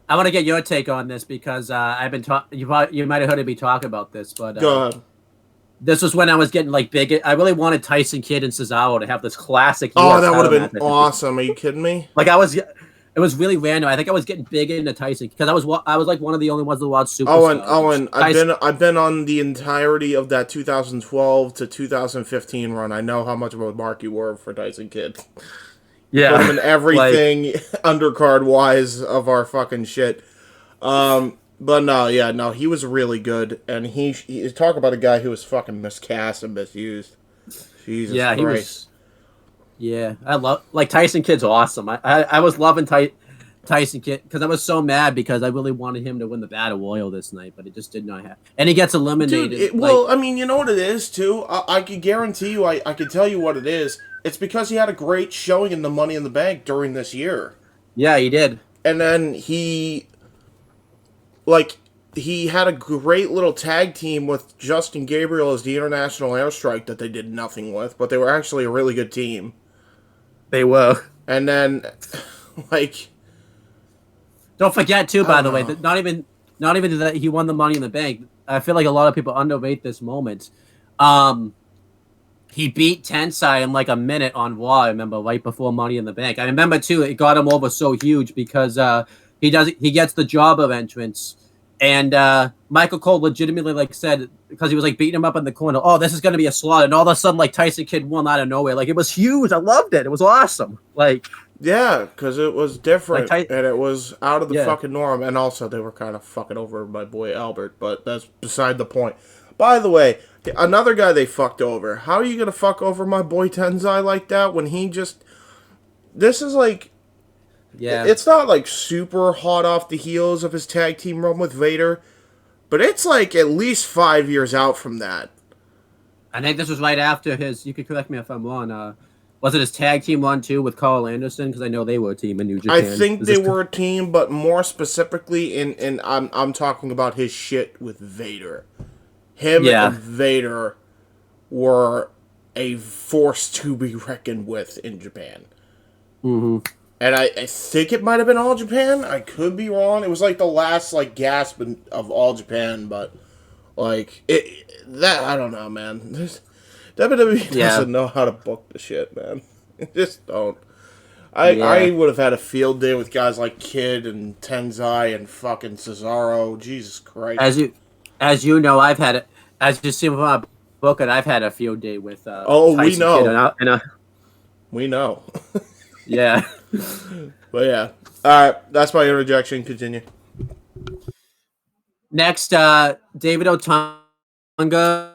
I want to get your take on this because I've been talking. You might have heard me talk about this, but go ahead. This was when I was getting like big. I really wanted Tyson Kidd and Cesaro to have this classic. Oh, that would have been awesome. Are you kidding me? Like it was really random. I think I was getting big into Tyson because I was like one of the only ones that watched Superstars. Owen, I've been on the entirety of that 2012 to 2015 run. I know how much of a mark you were for Tyson Kidd. Yeah, put him in everything undercard wise of our fucking shit. But no, he was really good, and he talk about a guy who was fucking miscast and misused. Jesus Christ. He was. Yeah, I love Tyson Kidd's awesome. I was loving Tyson Kidd because I was so mad because I really wanted him to win the Battle Royal this night, but it just did not happen. And he gets eliminated. Dude, I mean, you know what it is too. I can guarantee you. I can tell you what it is. It's because he had a great showing in the Money in the Bank during this year. Yeah, he did. And then he had a great little tag team with Justin Gabriel as the International Airstrike that they did nothing with, but they were actually a really good team. They were. And then, don't forget too, by the way, that not even that he won the Money in the Bank. I feel like a lot of people underrate this moment. He beat Tensai in like a minute on Raw, I remember, right before Money in the Bank. I remember, too, it got him over so huge because he gets the jobber entrance. And Michael Cole legitimately said, because he was beating him up in the corner, oh, this is going to be a slaughter. And all of a sudden, Tyson Kidd won out of nowhere. It was huge. I loved it. It was awesome. Yeah, because it was different. And it was out of the fucking norm. And also, they were kind of fucking over my boy Albert. But that's beside the point. By the way, another guy they fucked over. How are you going to fuck over my boy Tensai like that when he just... This is Yeah. It's not super hot off the heels of his tag team run with Vader, but it's at least 5 years out from that. I think this was right after his, you could correct me if I'm wrong, was it his tag team run too with Carl Anderson? Because I know they were a team in New Japan. I think they were a team, but more specifically, I'm talking about his shit with Vader. Him and Vader were a force to be reckoned with in Japan. Mm-hmm. And I think it might have been All Japan. I could be wrong. It was the last gasp of All Japan, but I don't know, man. WWE doesn't know how to book the shit, man. They just don't. I would have had a field day with guys like Kidd and Tensai and fucking Cesaro. Jesus Christ. As you know, I've had it. As you see with my book, and I've had a field day with. We know. Kidd we know. Yeah. But yeah. Alright, that's my interjection. Continue. Next, David Otunga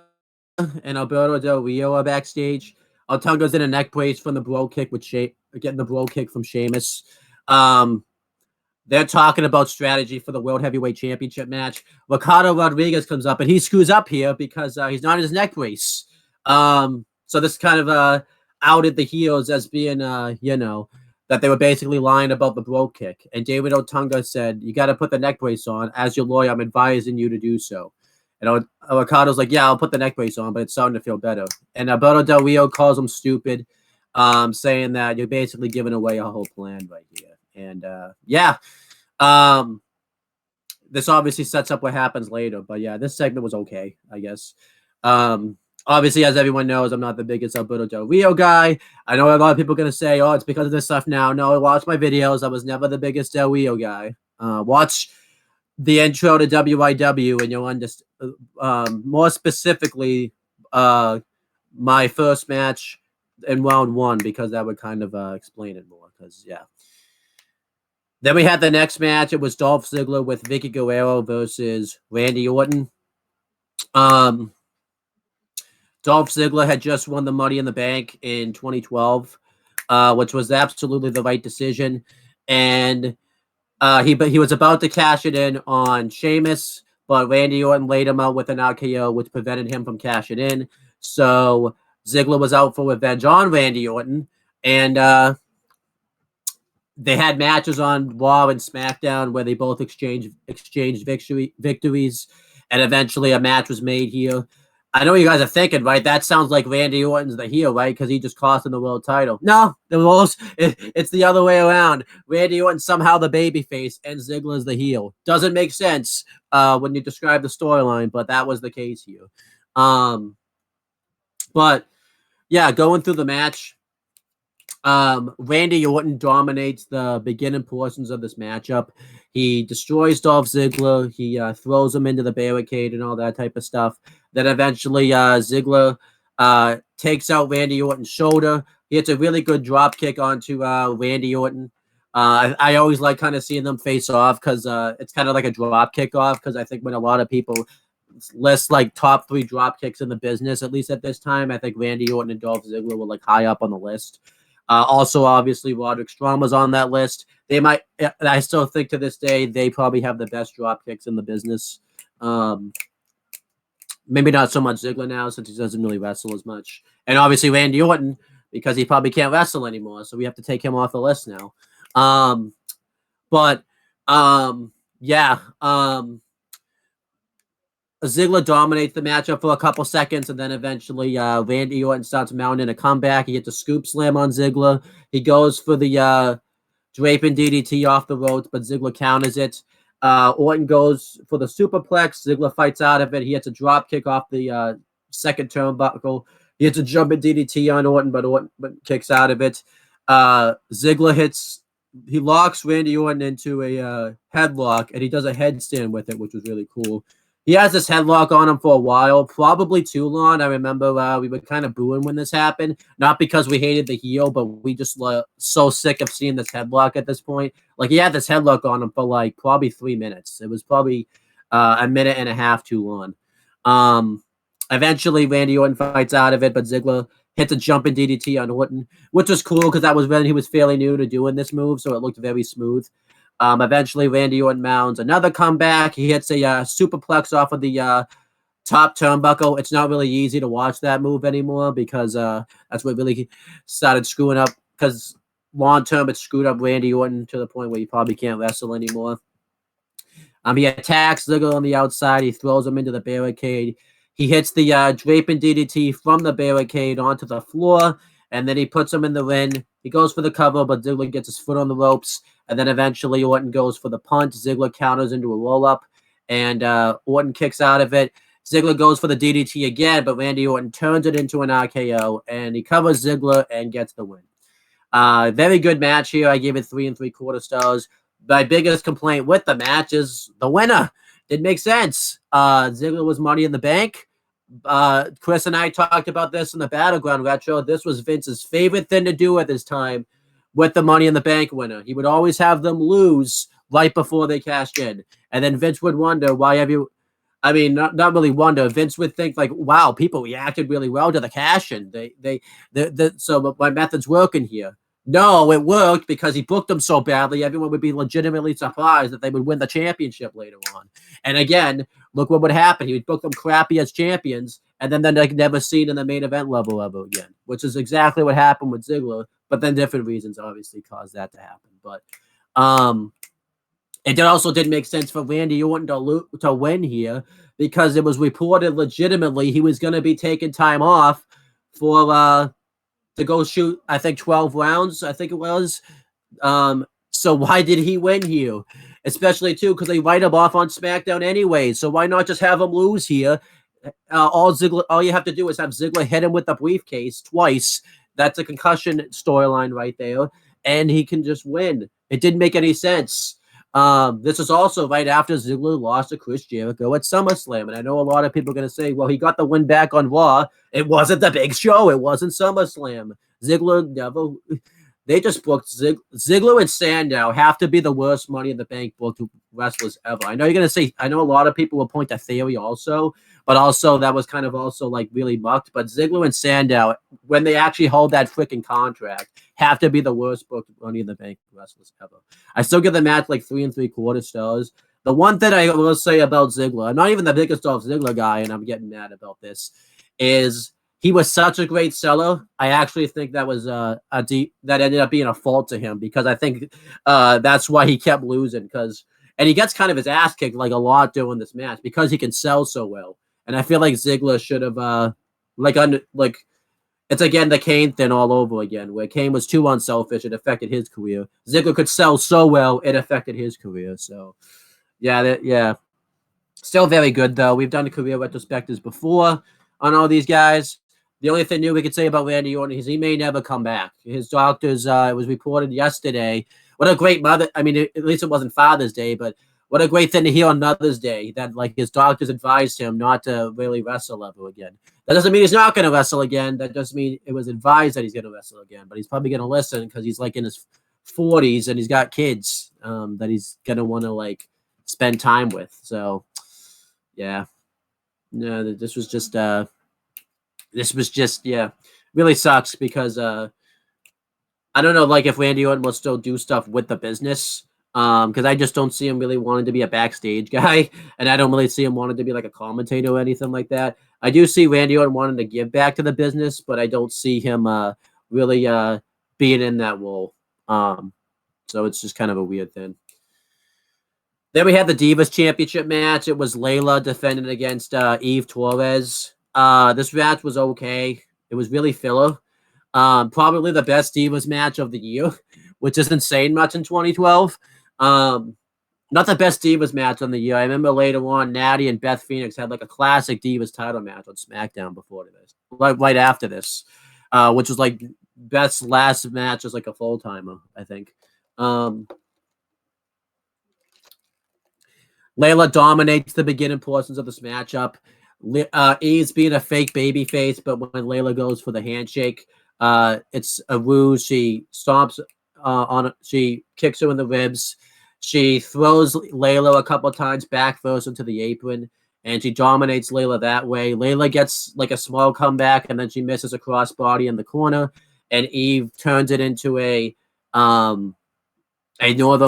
and Alberto Del Rio are backstage. Otunga's in a neck brace from the bro kick getting the bro kick from Sheamus. They're talking about strategy for the World Heavyweight Championship match. Ricardo Rodriguez comes up, and he screws up here because he's not in his neck brace. So this is kind of outed the heels as being, that they were basically lying about the Bro kick. And David Otunga said, "You got to put the neck brace on. As your lawyer, I'm advising you to do so." And Ricardo's like, "Yeah, I'll put the neck brace on, but it's starting to feel better." And Alberto Del Rio calls him stupid, saying that you're basically giving away a whole plan right here. And this obviously sets up what happens later. But yeah, this segment was okay, I guess. Obviously, as everyone knows, I'm not the biggest Alberto Del Rio guy. I know a lot of people are going to say, "Oh, it's because of this stuff now." No, watch my videos. I was never the biggest Del Rio guy. Watch the intro to WYW, and you'll understand more specifically my first match in round 1, because that would kind of explain it more. Because, yeah. Then we had the next match. It was Dolph Ziggler with Vicky Guerrero versus Randy Orton. Dolph Ziggler had just won the Money in the Bank in 2012, which was absolutely the right decision. And he was about to cash it in on Sheamus, but Randy Orton laid him out with an RKO, which prevented him from cashing in. So Ziggler was out for revenge on Randy Orton, and they had matches on Raw and SmackDown where they both exchanged victories, and eventually a match was made here. I know what you guys are thinking, right? That sounds like Randy Orton's the heel, right? Because he just cost him the world title. No, it's the other way around. Randy Orton somehow the babyface, and Ziggler's the heel. Doesn't make sense when you describe the storyline, but that was the case here. But yeah, going through the match, Randy Orton dominates the beginning portions of this matchup. He destroys Dolph Ziggler. He throws him into the barricade and all that type of stuff. Then eventually Ziggler takes out Randy Orton's shoulder. He hits a really good drop kick onto Randy Orton. I always like kind of seeing them face off because it's kind of like a drop kick off, because I think when a lot of people list like top 3 drop kicks in the business, at least at this time, I think Randy Orton and Dolph Ziggler were like high up on the list. Also, obviously, Roderick Strong was on that list. They might, I still think to this day, they probably have the best drop kicks in the business. Maybe not so much Ziggler now, since he doesn't really wrestle as much. And obviously Randy Orton, because he probably can't wrestle anymore, so we have to take him off the list now. Ziggler dominates the matchup for a couple seconds, and then eventually Randy Orton starts mounting a comeback. He hits a scoop slam on Ziggler. He goes for the draping DDT off the ropes, but Ziggler counters it. Orton goes for the superplex. Ziggler fights out of it. He hits a drop kick off the second turnbuckle. He hits a jumping DDT on Orton, but Orton kicks out of it. Ziggler locks Randy Orton into a headlock, and he does a headstand with it, which was really cool. He has this headlock on him for a while, probably too long. I remember we were kind of booing when this happened, not because we hated the heel, but we just so sick of seeing this headlock at this point. Like, he had this headlock on him for like probably 3 minutes. It was probably a minute and a half too long. Eventually, Randy Orton fights out of it, but Ziggler hits a jumping DDT on Orton, which was cool because that was when he was fairly new to doing this move, so it looked very smooth. Eventually, Randy Orton mounts another comeback. He hits a superplex off of the top turnbuckle. It's not really easy to watch that move anymore because that's what really started screwing up, because long term it screwed up Randy Orton to the point where he probably can't wrestle anymore. He attacks Ziggler on the outside. He throws him into the barricade. He hits the draping DDT from the barricade onto the floor, and then he puts him in the ring. He goes for the cover, but Ziggler gets his foot on the ropes. And then eventually Orton goes for the punch. Ziggler counters into a roll-up, and Orton kicks out of it. Ziggler goes for the DDT again, but Randy Orton turns it into an RKO, and he covers Ziggler and gets the win. Very good match here. I gave it 3 3/4 stars. My biggest complaint with the match is the winner. Didn't make sense. Ziggler was Money in the Bank. Chris and I talked about this in the Battleground Retro. This was Vince's favorite thing to do at this time with the Money in the Bank winner. He would always have them lose right before they cashed in. And then Vince would wonder why not really wonder. Vince would think like, wow, people reacted really well to the cash in. So my method's working here. No, it worked because he booked them so badly. Everyone would be legitimately surprised that they would win the championship later on. And again, look what would happen. He would book them crappy as champions, and then they're like never seen in the main event level ever again, which is exactly what happened with Ziggler. But then different reasons obviously caused that to happen. But it also didn't make sense for Randy Orton to win here because it was reported legitimately he was going to be taking time off for to go shoot, I think 12 rounds, I think it was. So why did he win here? Especially too because they write him off on SmackDown anyway. So why not just have him lose here? All you have to do is have Ziggler hit him with the briefcase twice. That's a concussion storyline right there, and he can just win. It didn't make any sense. This is also right after Ziggler lost to Chris Jericho at SummerSlam, and I know a lot of people are going to say, well, he got the win back on Raw. It wasn't the big show. It wasn't SummerSlam. Ziggler never... They just booked Ziggler and Sandow have to be the worst Money in the Bank booked wrestlers ever. I know you're going to say, I know a lot of people will point to Theory also, but also that was kind of also like really mucked. But Ziggler and Sandow, when they actually hold that freaking contract, have to be the worst booked Money in the Bank wrestlers ever. I still give the match like 3 3/4 stars. The one thing I will say about Ziggler, I'm not even the biggest Dolph Ziggler guy, and I'm getting mad about this, is he was such a great seller. I actually think that was that ended up being a fault to him because I think that's why he kept losing and he gets kind of his ass kicked like a lot during this match because he can sell so well. And I feel like Ziggler should have it's again the Kane thing all over again, where Kane was too unselfish. It affected his career. Ziggler could sell so well, it affected his career. So yeah. Still very good though. We've done career retrospectives before on all these guys. The only thing new we could say about Randy Orton is he may never come back. His doctors, it was reported yesterday. What a great mother. I mean, at least it wasn't Father's Day, but what a great thing to hear on Mother's Day that like his doctors advised him not to really wrestle ever again. That doesn't mean he's not going to wrestle again. That just means it was advised that he's going to wrestle again, but he's probably going to listen because he's like in his 40s and he's got kids that he's going to want to like spend time with. So yeah, no, this was just really sucks because I don't know like if Randy Orton will still do stuff with the business because I just don't see him really wanting to be a backstage guy, and I don't really see him wanting to be like a commentator or anything like that. I do see Randy Orton wanting to give back to the business, but I don't see him really being in that role. So it's just kind of a weird thing. Then we had the Divas Championship match. It was Layla defending against Eve Torres. This match was okay. It was really filler. Probably the best Divas match of the year, which isn't saying much in 2012. Not the best Divas match on the year. I remember later on, Natty and Beth Phoenix had like a classic Divas title match on SmackDown before this, right after this, which was like Beth's last match as like a full timer, I think. Layla dominates the beginning portions of this matchup. Eve's being a fake baby face, but when Layla goes for the handshake, it's a ruse. She stomps she kicks her in the ribs. She throws Layla a couple times back first into the apron, and she dominates Layla that way. Layla gets like a small comeback, and then she misses a crossbody in the corner, and Eve turns it into a Northern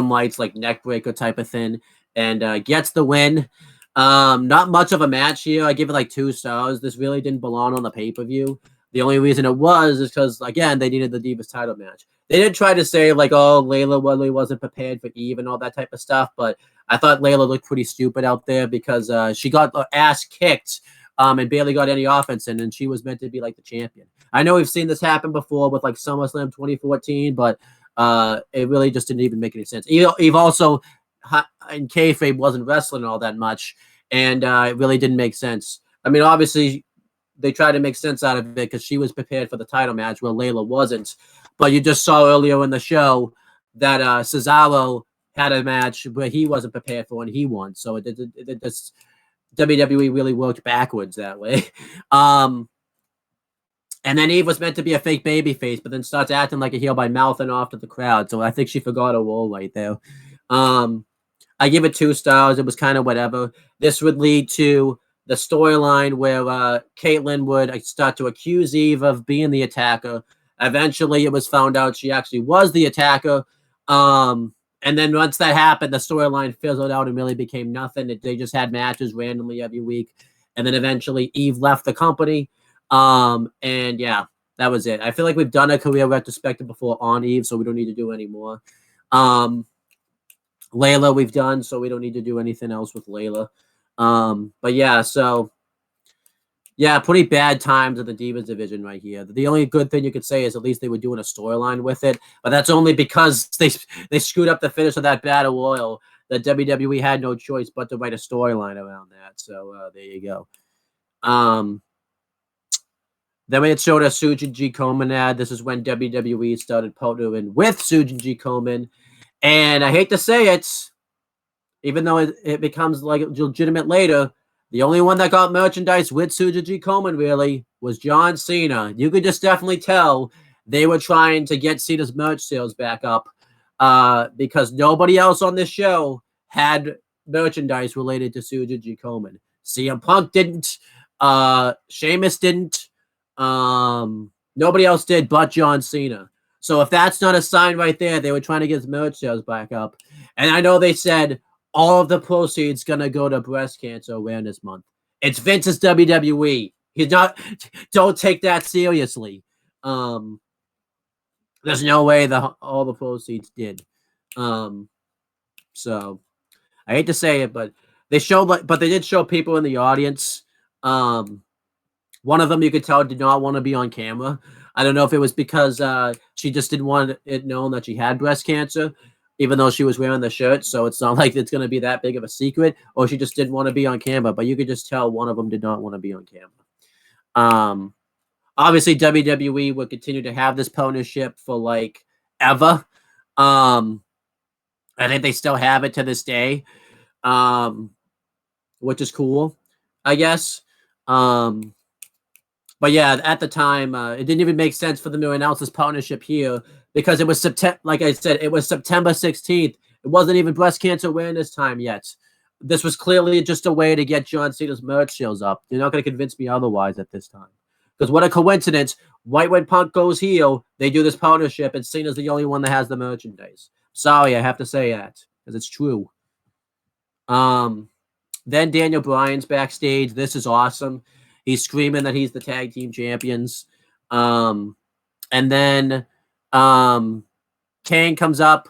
Lights like neck breaker type of thing, and gets the win. Not much of a match here. I give it like 2 stars. This really didn't belong on the pay-per-view. The only reason it was is because, again, they needed the Divas title match. They did try to say, like, oh, Layla really wasn't prepared for Eve and all that type of stuff, but I thought Layla looked pretty stupid out there because she got her ass kicked and barely got any offense in, and she was meant to be, like, the champion. I know we've seen this happen before with, like, SummerSlam 2014, but it really just didn't even make any sense. Eve also, in kayfabe, wasn't wrestling all that much, and it really didn't make sense. I mean, obviously, they tried to make sense out of it because she was prepared for the title match where Layla wasn't. But you just saw earlier in the show that Cesaro had a match where he wasn't prepared for and he won. So it just WWE really worked backwards that way. And then Eve was meant to be a fake baby face, but then starts acting like a heel by mouthing off to the crowd. So I think she forgot her role right there. I give it 2 stars. It was kind of whatever. This would lead to the storyline where Caitlyn would start to accuse Eve of being the attacker. Eventually, it was found out she actually was the attacker. And then once that happened, the storyline fizzled out and really became nothing. They just had matches randomly every week. and then eventually Eve left the company. And yeah, that was it. I feel like we've done a career retrospective before on Eve, so we don't need to do any more. Layla we've done, so we don't need to do anything else with Layla. But yeah, so yeah, pretty bad times at the Divas division right here. The only good thing you could say is at least they were doing a storyline with it, but that's only because they screwed up the finish of that Battle Royal. The WWE had no choice but to write a storyline around that. So there you go. Then we had showed a Sujin G. Komen ad. This is when WWE started partnering with Sujin G. Komen. And I hate to say it, even though it becomes like legitimate later, the only one that got merchandise with Sujin G. Komen really was John Cena. You could just definitely tell they were trying to get Cena's merch sales back up because nobody else on this show had merchandise related to Sujin G. Komen. CM Punk didn't. Sheamus didn't. Nobody else did but John Cena. So if that's not a sign right there, they were trying to get his merch sales back up. And I know they said all of the proceeds gonna go to Breast Cancer Awareness Month. It's Vince's WWE. He's not. Don't take that seriously. There's no way all the proceeds did. So I hate to say it, but they did show people in the audience. One of them you could tell did not want to be on camera. I don't know if it was because she just didn't want it known that she had breast cancer, even though she was wearing the shirt. So it's not like it's going to be that big of a secret, or she just didn't want to be on camera. But you could just tell one of them did not want to be on camera. Obviously, WWE will continue to have this partnership for like ever. I think they still have it to this day, which is cool, I guess. But yeah, at the time, it didn't even make sense for them to announce this partnership here because it was September. Like I said, it was September 16th. It wasn't even breast cancer awareness time yet. This was clearly just a way to get John Cena's merch sales up. You're not going to convince me otherwise at this time. Because what a coincidence! Right when Punk goes heel, they do this partnership, and Cena's the only one that has the merchandise. Sorry, I have to say that because it's true. Then Daniel Bryan's backstage. This is awesome. He's screaming that he's the tag team champions. And then Kane comes up.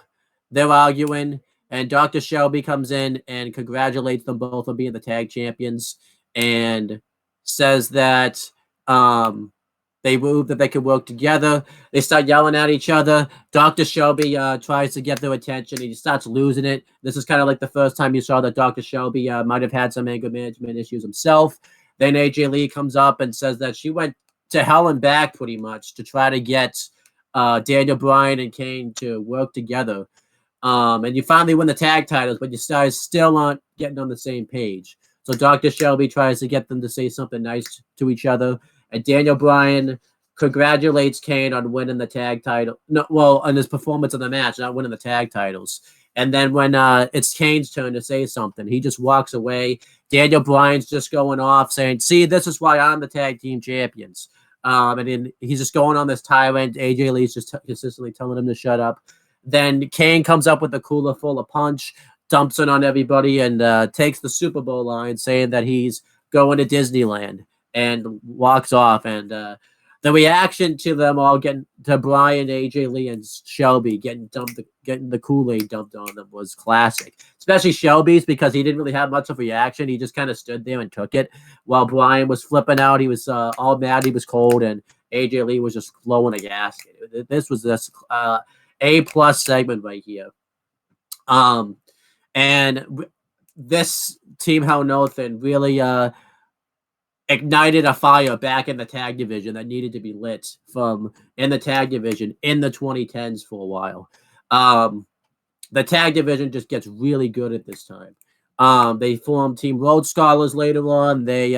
They're arguing. And Dr. Shelby comes in and congratulates them both on being the tag champions. And says that they proved that they could work together. They start yelling at each other. Dr. Shelby tries to get their attention. He starts losing it. This is kind of like the first time you saw that Dr. Shelby might have had some anger management issues himself. Then AJ Lee comes up and says that she went to hell and back pretty much to try to get Daniel Bryan and Kane to work together. And you finally win the tag titles, but you guys still aren't getting on the same page. So Dr. Shelby tries to get them to say something nice to each other. And Daniel Bryan congratulates Kane on winning the tag title. No, well, on his performance in the match, not winning the tag titles. And then when it's Kane's turn to say something, he just walks away. Daniel Bryan's just going off saying, see, this is why I'm the tag team champions. And then he's just going on this tirade. AJ Lee's just consistently telling him to shut up. Then Kane comes up with a cooler full of punch, dumps it on everybody, and takes the Super Bowl line saying that he's going to Disneyland and walks off. And the reaction to them all getting to Bryan, AJ Lee, and Shelby getting the Kool-Aid dumped on them was classic. Especially Shelby's because he didn't really have much of a reaction. He just kind of stood there and took it. While Bryan was flipping out, he was all mad. He was cold, and AJ Lee was just blowing a gasket. This was this A+ segment right here. And this Team Hell No thing really ignited a fire back in the tag division that needed to be lit from in the tag division in the 2010s for a while. The tag division just gets really good at this time. They form Team Road Scholars later on. They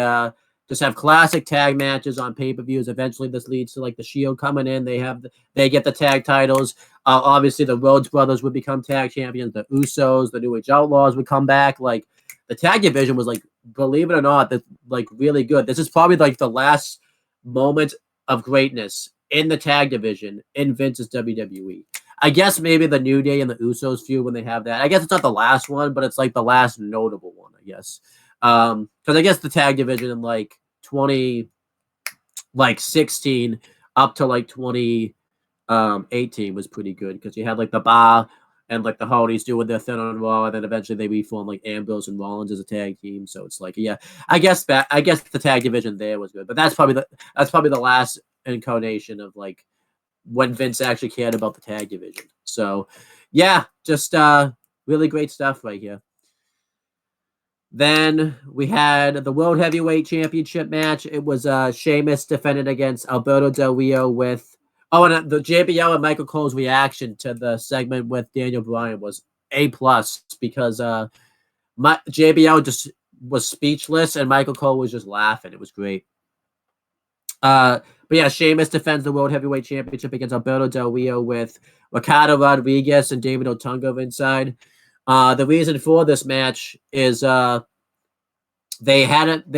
just have classic tag matches on pay-per-views. Eventually, this leads to like the Shield coming in. They get the tag titles. Obviously, the Rhodes Brothers would become tag champions. The Usos, the New Age Outlaws would come back. Like the tag division was like, believe it or not, that's like really good. This is probably like the last moment of greatness in the tag division in Vince's WWE. I guess maybe the New Day and the Usos feud when they have that. I guess it's not the last one, but it's like the last notable one, I guess. Because I guess the tag division in like 2016 up to like 2018 was pretty good because you had like the Bar and like the Hardys doing their thing on Raw, and then eventually they reformed like Ambrose and Rollins as a tag team. So it's like, yeah, I guess the tag division there was good, but that's probably the last incarnation of like when Vince actually cared about the tag division. So yeah, just really great stuff right here. Then we had the World Heavyweight Championship match. It was Sheamus defended against Alberto Del Rio with and the JBL and Michael Cole's reaction to the segment with Daniel Bryan was A+ because JBL just was speechless and Michael Cole was just laughing. It was great. But yeah, Sheamus defends the World Heavyweight Championship against Alberto Del Rio with Ricardo Rodriguez and David Otunga inside. The reason for this match is they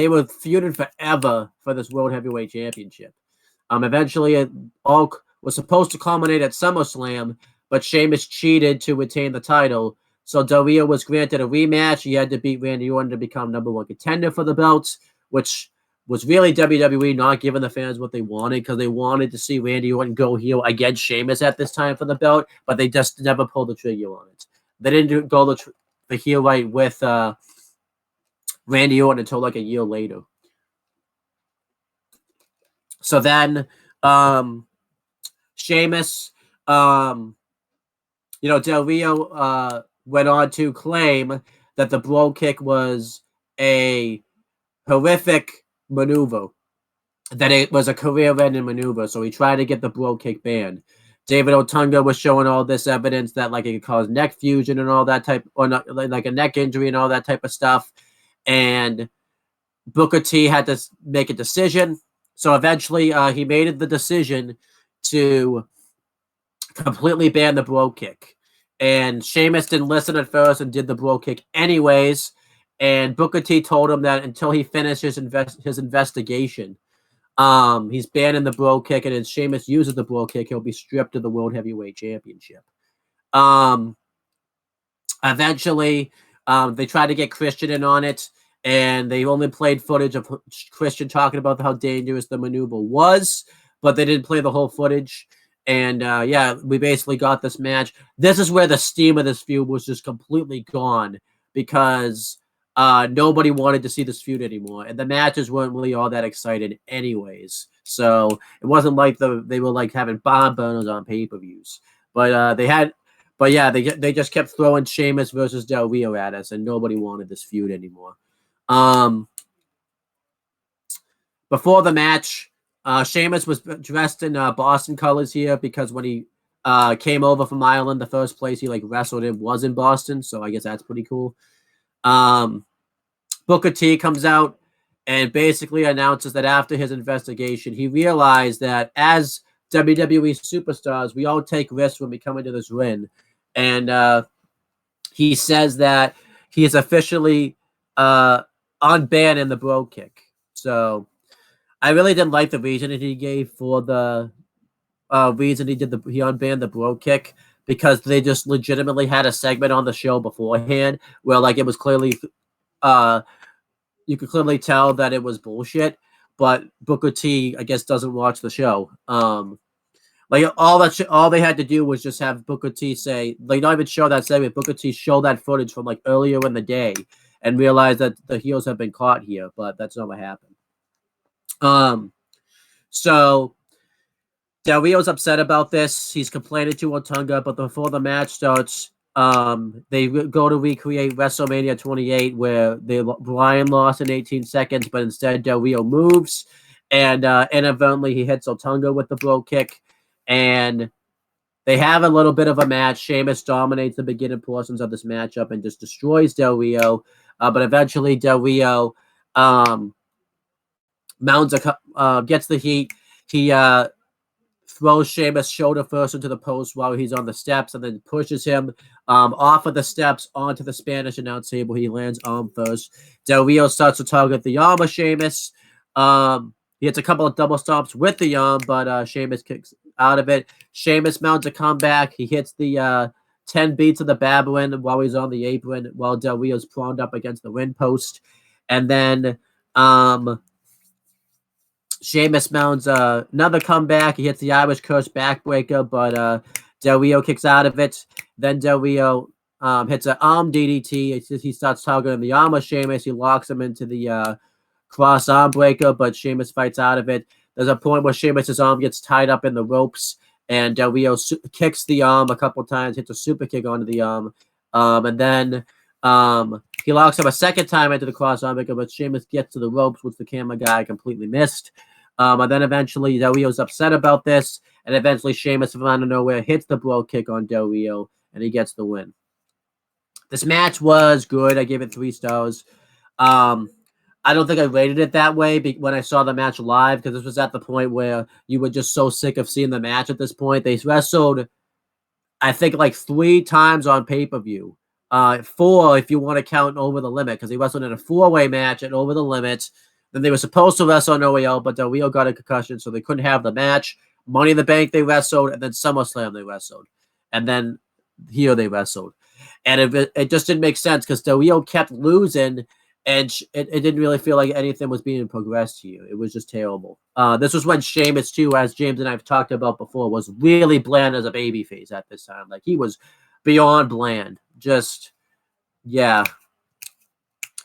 were feuding forever for this World Heavyweight Championship. Eventually it all was supposed to culminate at SummerSlam, but Sheamus cheated to retain the title. So Del Rio was granted a rematch. He had to beat Randy Orton to become #1 contender for the belts, which was really WWE not giving the fans what they wanted because they wanted to see Randy Orton go heel against Sheamus at this time for the belt, but they just never pulled the trigger on it. They didn't go the heel right with Randy Orton until like a year later. So then Sheamus, Del Rio went on to claim that the blow kick was a horrific maneuver, that it was a career-ending maneuver, so he tried to get the blow kick banned. David Otunga was showing all this evidence that like it could cause neck fusion and all that type, or not, like a neck injury and all that type of stuff. And Booker T had to make a decision. So eventually he made the decision to completely ban the blow kick. And Sheamus didn't listen at first and did the blow kick anyways. And Booker T told him that until he finishes his investigation, he's banning the blow kick, and if Sheamus uses the blow kick, he'll be stripped of the World Heavyweight Championship. Eventually, they tried to get Christian in on it, and they only played footage of Christian talking about how dangerous the maneuver was, but they didn't play the whole footage. And yeah, we basically got this match. This is where the steam of this feud was just completely gone because nobody wanted to see this feud anymore, and the matches weren't really all that excited anyways. So it wasn't like they were like having bomb burners on pay-per-views, but they just kept throwing Sheamus versus Del Rio at us, and nobody wanted this feud anymore. Before the match, Sheamus was dressed in Boston colors here because when he came over from Ireland, the first place he like wrestled in was in Boston, so I guess that's pretty cool. Booker T comes out and basically announces that after his investigation, he realized that as WWE superstars, we all take risks when we come into this ring. And he says that he is officially unbanning the blow kick. So I really didn't like the reason that he gave for the reason he unbanned the blow kick, because they just legitimately had a segment on the show beforehand where like it was clearly you could clearly tell that it was bullshit, but Booker T, I guess, doesn't watch the show. Like all they had to do was just have Booker T say, like, not even show that segment. Booker T show that footage from like earlier in the day and realize that the heels have been caught here, but that's not what happened. So Del Rio's upset about this. He's complaining to Otunga, but before the match starts, they go to recreate WrestleMania 28, where Bryan lost in 18 seconds, but instead Del Rio moves, and inadvertently he hits Otunga with the blow kick, and they have a little bit of a match. Sheamus dominates the beginning portions of this matchup and just destroys Del Rio, but eventually Del Rio gets the heat. He throws Sheamus shoulder first into the post while he's on the steps, and then pushes him off of the steps onto the Spanish announce table. He lands arm first. Del Rio starts to target the arm of Sheamus. He hits a couple of double stomps with the arm, but Sheamus kicks out of it. Sheamus mounts a comeback. He hits the 10 beats of the Babylon while he's on the apron, while Del Rio's pronged up against the ring post. And then Sheamus mounts another comeback. He hits the Irish Curse backbreaker, but Del Rio kicks out of it. Then Del Rio hits an arm DDT. He starts targeting the arm of Sheamus. He locks him into the cross arm breaker, but Sheamus fights out of it. There's a point where Sheamus' arm gets tied up in the ropes, and Del Rio kicks the arm a couple times, hits a super kick onto the arm, and then he locks him a second time into the cross arm breaker, but Sheamus gets to the ropes, which the camera guy completely missed. And then eventually Del Rio's upset about this, and eventually Sheamus from out of nowhere hits the bro kick on Del Rio, and he gets the win. This match was good. I gave it 3 stars. I don't think I rated it that way when I saw the match live, because this was at the point where you were just so sick of seeing the match at this point. They wrestled, I think, like 3 times on pay-per-view. 4 if you want to count Over the Limit, because they wrestled in a 4-way match at Over the Limit. Then they were supposed to wrestle on OAL, but Del Rio got a concussion, so they couldn't have the match. Money in the Bank they wrestled, and then SummerSlam they wrestled. And then here they wrestled. And it just didn't make sense, because Del Rio kept losing, and it didn't really feel like anything was being progressed here. It was just terrible. This was when Sheamus, too, as James and I have talked about before, was really bland as a babyface at this time. Like, he was beyond bland. Just, yeah.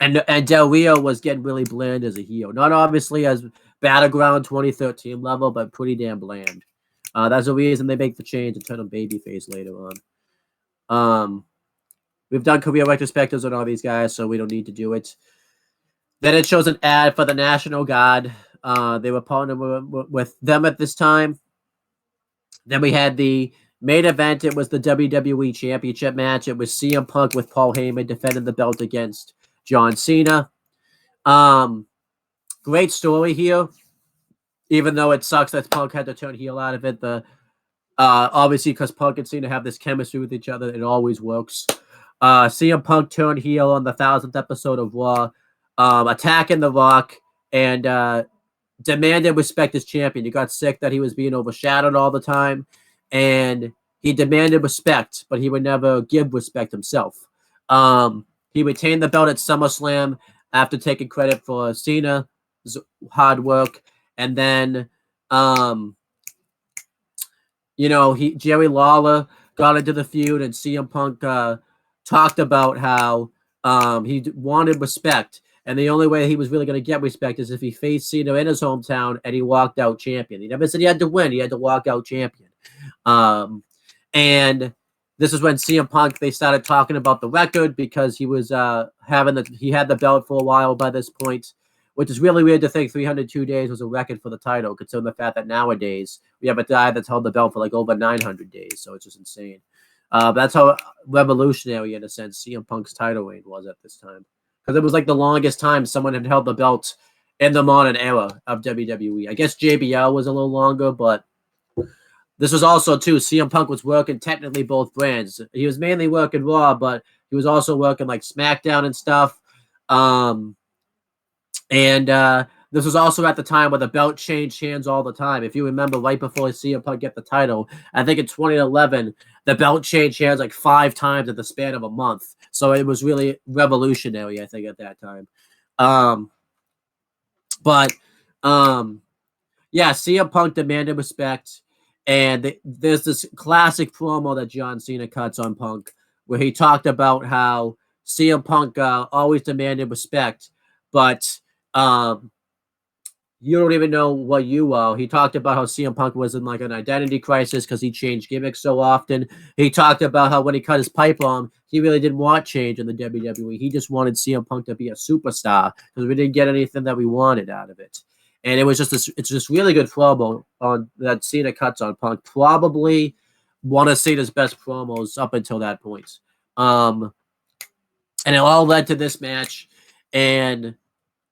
And Del Rio was getting really bland as a heel. Not obviously as Battleground 2013 level, but pretty damn bland. That's the reason they make the change and turn him babyface later on. We've done career retrospectives on all these guys, so we don't need to do it. Then it shows an ad for the National Guard. They were partnered with them at this time. Then we had the main event. It was the WWE Championship match. It was CM Punk with Paul Heyman defending the belt against John Cena. Great story here, even though it sucks that Punk had to turn heel out of it. Obviously, because Punk and Cena have this chemistry with each other, it always works. CM Punk turned heel on the 1000th episode of Raw, attacking The Rock and demanded respect as champion. He got sick that he was being overshadowed all the time, and he demanded respect, but he would never give respect himself. He retained the belt at SummerSlam after taking credit for Cena's hard work, and then Jerry Lawler got into the feud, and CM Punk talked about how he wanted respect, and the only way he was really going to get respect is if he faced Cena in his hometown and he walked out champion. He never said he had to win; he had to walk out champion. And this is when CM Punk, they started talking about the record, because he was he had the belt for a while by this point, which is really weird to think 302 days was a record for the title, considering the fact that nowadays we have a guy that's held the belt for like over 900 days. So it's just insane. That's how revolutionary, in a sense, CM Punk's title reign was at this time, because it was like the longest time someone had held the belt in the modern era of WWE. I guess JBL was a little longer, but this was also, too, CM Punk was working technically both brands. He was mainly working Raw, but he was also working like SmackDown and stuff. This was also at the time where the belt changed hands all the time. If you remember, right before CM Punk get the title, I think in 2011, the belt changed hands like 5 times in the span of a month. So it was really revolutionary, I think, at that time. CM Punk demanded respect. And there's this classic promo that John Cena cuts on Punk, where he talked about how CM Punk always demanded respect, but you don't even know what you are. He talked about how CM Punk was in like an identity crisis because he changed gimmicks so often. He talked about how when he cut his pipe on, he really didn't want change in the WWE. He just wanted CM Punk to be a superstar because we didn't get anything that we wanted out of it. And it was just it's just really good promo on that Cena cuts on Punk. Probably one of Cena's best promos up until that point. And it all led to this match. And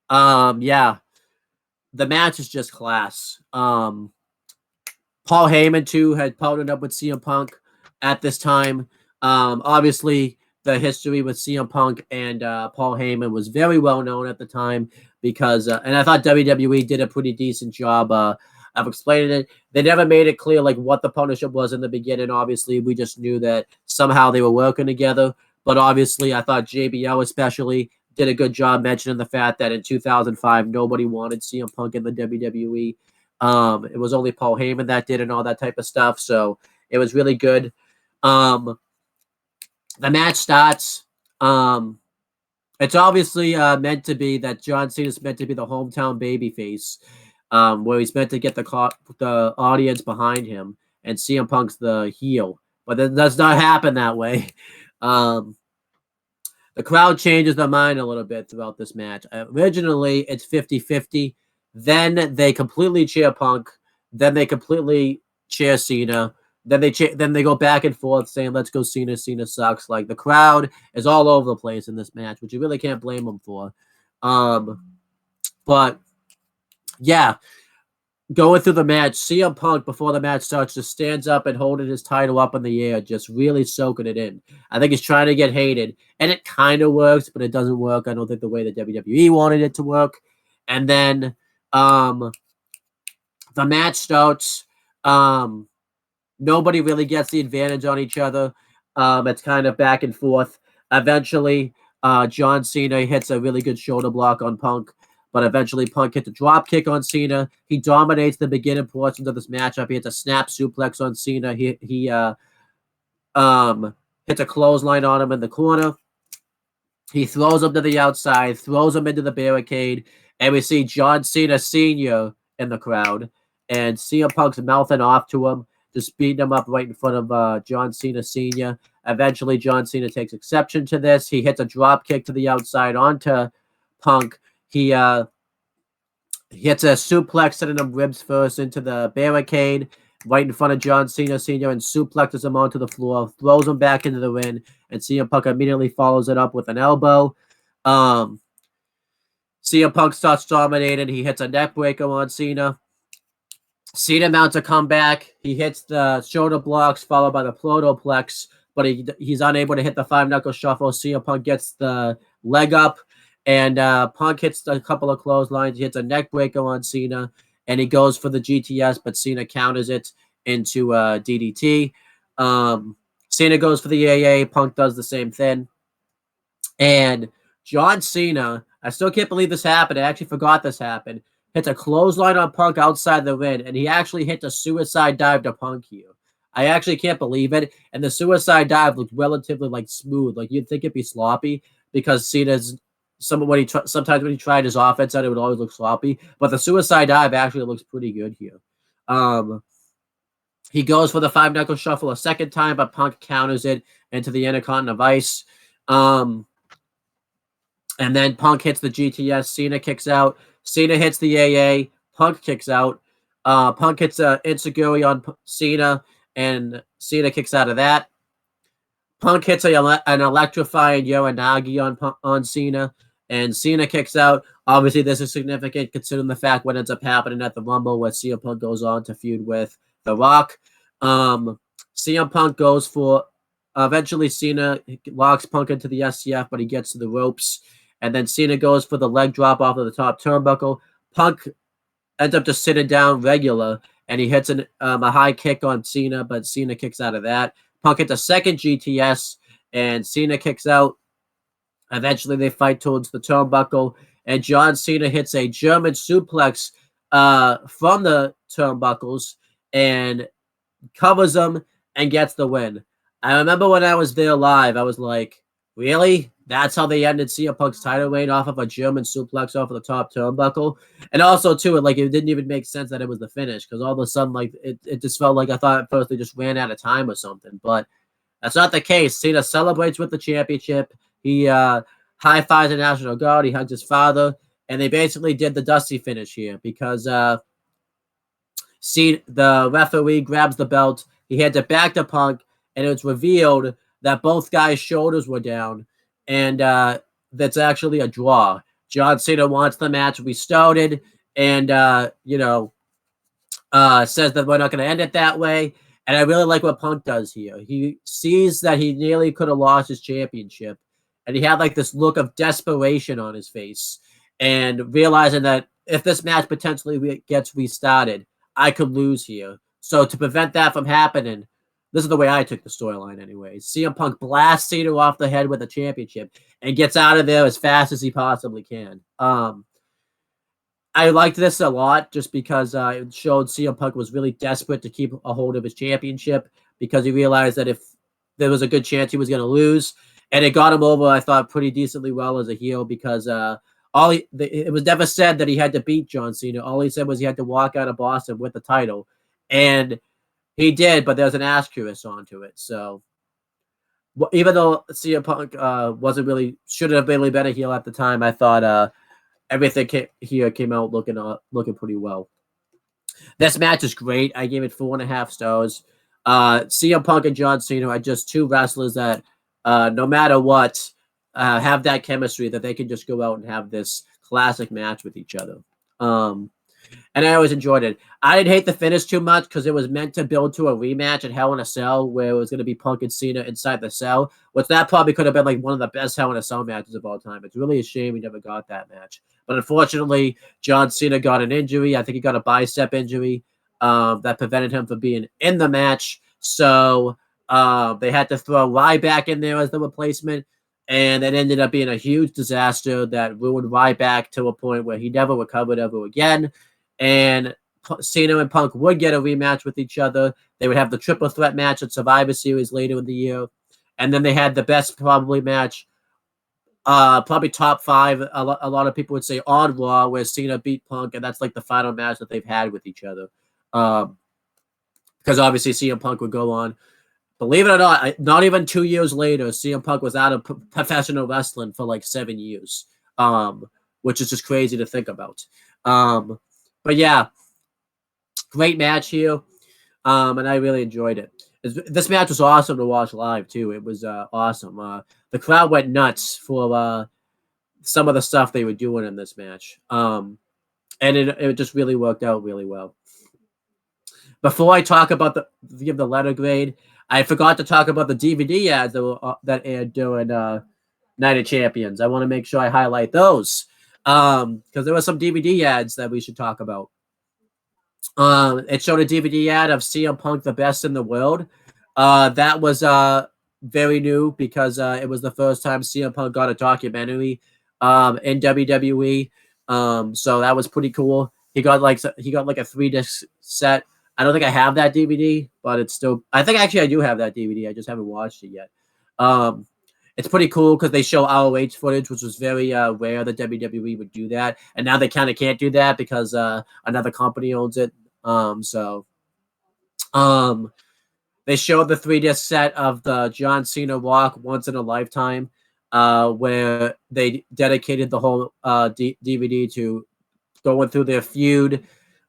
the match is just class. Paul Heyman, too, had partnered up with CM Punk at this time. Obviously, the history with CM Punk and Paul Heyman was very well known at the time because, and I thought WWE did a pretty decent job of explaining it. They never made it clear like what the partnership was in the beginning. Obviously, we just knew that somehow they were working together. But obviously, I thought JBL especially did a good job mentioning the fact that in 2005 nobody wanted CM Punk in the WWE. It was only Paul Heyman that did and all that type of stuff. So it was really good. The match starts. It's obviously meant to be that John Cena is meant to be the hometown babyface, where he's meant to get the audience behind him, and CM Punk's the heel. But that does not happen that way. The crowd changes their mind a little bit throughout this match. Originally, it's 50-50. Then they completely cheer Punk. Then they completely cheer Cena. Then they go back and forth saying, "Let's go Cena. Cena sucks." Like the crowd is all over the place in this match, which you really can't blame them for. But yeah, going through the match, CM Punk before the match starts just stands up and holding his title up in the air, just really soaking it in. I think he's trying to get hated, and it kind of works, but it doesn't work. I don't think the way the WWE wanted it to work. And then the match starts. Nobody really gets the advantage on each other. It's kind of back and forth. Eventually, John Cena hits a really good shoulder block on Punk, but eventually Punk hits a drop kick on Cena. He dominates the beginning portions of this matchup. He hits a snap suplex on Cena. He hits a clothesline on him in the corner. He throws him to the outside, throws him into the barricade, and we see John Cena Sr. in the crowd, and CM Punk's mouthing off to him, just beating him up right in front of John Cena Sr. Eventually, John Cena takes exception to this. He hits a drop kick to the outside onto Punk. He hits a suplex, sending him ribs first into the barricade right in front of John Cena Sr. and suplexes him onto the floor, throws him back into the ring, and CM Punk immediately follows it up with an elbow. CM Punk starts dominating. He hits a neck breaker on Cena. Cena mounts a comeback. He hits the shoulder blocks, followed by the protoplex, but he's unable to hit the 5-knuckle shuffle. CM Punk gets the leg up, and Punk hits a couple of clotheslines. He hits a neck breaker on Cena, and he goes for the GTS, but Cena counters it into DDT. Cena goes for the AA. Punk does the same thing. And John Cena, I still can't believe this happened. I actually forgot this happened. Hits a clothesline on Punk outside the ring, and he actually hits a suicide dive to Punk here. I actually can't believe it. And the suicide dive looked relatively like smooth. Like you'd think it'd be sloppy because Cena's sometimes when he tried his offense out, it would always look sloppy. But the suicide dive actually looks pretty good here. He goes for the 5-knuckle shuffle a second time, but Punk counters it into the Intercontinental Vice. And then Punk hits the GTS. Cena kicks out. Cena hits the AA. Punk kicks out. Punk hits an Enziguri on Cena, and Cena kicks out of that. Punk hits an electrifying Uranagi on Cena, and Cena kicks out. Obviously, this is significant considering the fact what ends up happening at the Rumble, where CM Punk goes on to feud with The Rock. CM Punk goes for... eventually, Cena locks Punk into the SCF, but he gets to the ropes. And then Cena goes for the leg drop off of the top turnbuckle. Punk ends up just sitting down regular, and he hits a high kick on Cena, but Cena kicks out of that. Punk hits a second GTS, and Cena kicks out. Eventually, they fight towards the turnbuckle, and John Cena hits a German suplex from the turnbuckles and covers them and gets the win. I remember when I was there live, I was like, really? That's how they ended CM Punk's title reign, off of a German suplex off of the top turnbuckle? And also, too, it didn't even make sense that it was the finish, because all of a sudden, it just felt like I thought at first they just ran out of time or something. But that's not the case. Cena celebrates with the championship. He high-fives the National Guard. He hugs his father. And they basically did the Dusty finish here, because the referee grabs the belt. He hands it back to Punk, and it's revealed that both guys' shoulders were down, and that's actually a draw. John Cena wants the match restarted, and says that we're not going to end it that way. And I really like what Punk does here. He sees that he nearly could have lost his championship, and he had this look of desperation on his face, and realizing that if this match potentially gets restarted, I could lose here. So to prevent that from happening, This is the way I took the storyline anyway. CM Punk blasts Cena off the head with a championship and gets out of there as fast as he possibly can. I liked this a lot just because it showed CM Punk was really desperate to keep a hold of his championship because he realized that if there was a good chance he was going to lose, and it got him over, I thought, pretty decently well as a heel because it was never said that he had to beat John Cena. All he said was he had to walk out of Boston with the title, and he did, but there's an asterisk onto it. So even though CM Punk wasn't really should have really been a heel at the time, I thought everything came out looking pretty well. This match is great. I gave it 4.5 stars. CM Punk and John Cena are just two wrestlers that, no matter what, have that chemistry that they can just go out and have this classic match with each other. And I always enjoyed it. I didn't hate the finish too much because it was meant to build to a rematch at Hell in a Cell where it was going to be Punk and Cena inside the cell, which that probably could have been like one of the best Hell in a Cell matches of all time. It's really a shame we never got that match. But unfortunately, John Cena got an injury. I think he got a bicep injury that prevented him from being in the match. So they had to throw Ryback in there as the replacement. And it ended up being a huge disaster that ruined Ryback to a point where he never recovered ever again. And Cena and Punk would get a rematch with each other. They would have the triple threat match at Survivor Series later in the year. And then they had the best probably match, probably top 5. A lot of people would say on Raw, where Cena beat Punk, and that's like the final match that they've had with each other. Because obviously CM Punk would go on. Believe it or not even 2 years later, CM Punk was out of professional wrestling for like 7 years, which is just crazy to think about. But yeah, great match here, and I really enjoyed it. This match was awesome to watch live too. It was awesome. The crowd went nuts for some of the stuff they were doing in this match, and it just really worked out really well. Before I talk about give the letter grade, I forgot to talk about the DVD ads that aired during Night of Champions. I want to make sure I highlight those because there were some DVD ads that we should talk about. It showed a DVD ad of CM Punk, the best in the world. That was very new because it was the first time CM Punk got a documentary in WWE. So that was pretty cool. He got like a 3-disc set. I don't think I have that DVD, but it's still. I think actually I do have that DVD. I just haven't watched it yet. It's pretty cool because they show ROH footage, which was very rare that WWE would do that, and now they kind of can't do that because another company owns it. They showed the 3-disc set of the John Cena Walk Once in a Lifetime, where they dedicated the whole DVD to going through their feud.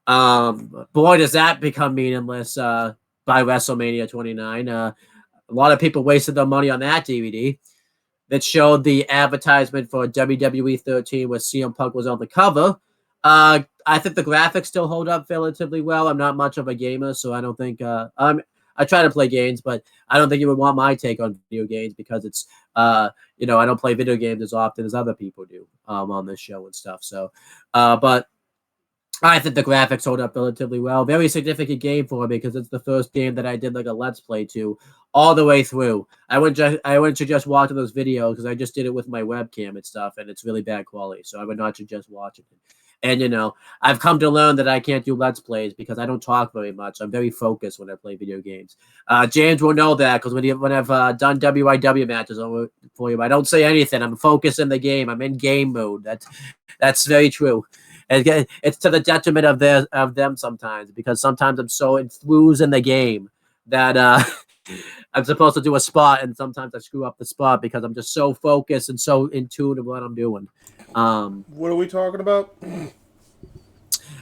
Boy, does that become meaningless by WrestleMania 29. A lot of people wasted their money on that DVD. That showed the advertisement for WWE 13 where CM Punk was on the cover. I think the graphics still hold up relatively well. I'm not much of a gamer, so I don't think I try to play games, but I don't think you would want my take on video games because it's I don't play video games as often as other people do on this show and stuff. So, but I think the graphics hold up relatively well. Very significant game for me because it's the first game that I did like a Let's Play to all the way through. I wouldn't suggest watching those videos because I just did it with my webcam and stuff, and it's really bad quality. So I would not suggest watching it. And, I've come to learn that I can't do Let's Plays because I don't talk very much. I'm very focused when I play video games. James will know that because when I've done WYW matches for you, I don't say anything. I'm focused in the game. I'm in game mode. That's very true. And again, it's to the detriment of them sometimes because sometimes I'm so enthused in the game that I'm supposed to do a spot and sometimes I screw up the spot because I'm just so focused and so in tune with what I'm doing. What are we talking about?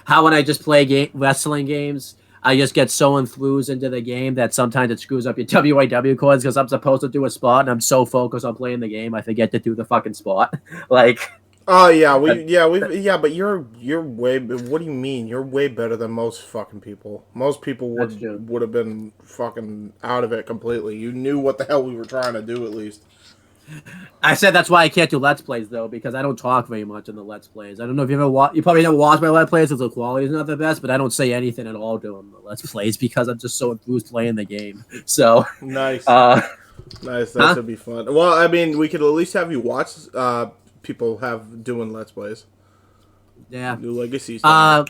How when I just play wrestling games, I just get so enthused into the game that sometimes it screws up your WYW codes because I'm supposed to do a spot and I'm so focused on playing the game I forget to do the fucking spot. Like. Oh yeah, but you're way. What do you mean? You're way better than most fucking people. Most people would have been fucking out of it completely. You knew what the hell we were trying to do at least. I said that's why I can't do Let's Plays though, because I don't talk very much in the Let's Plays. I don't know if you ever you probably never watched my Let's Plays because the quality is not the best, but I don't say anything at all during the Let's Plays because I'm just so enthused playing the game. So Nice. Nice. That Huh? should be fun. Well, I mean, we could at least have you watch people have doing Let's Plays. yeah. New Legacy stuff.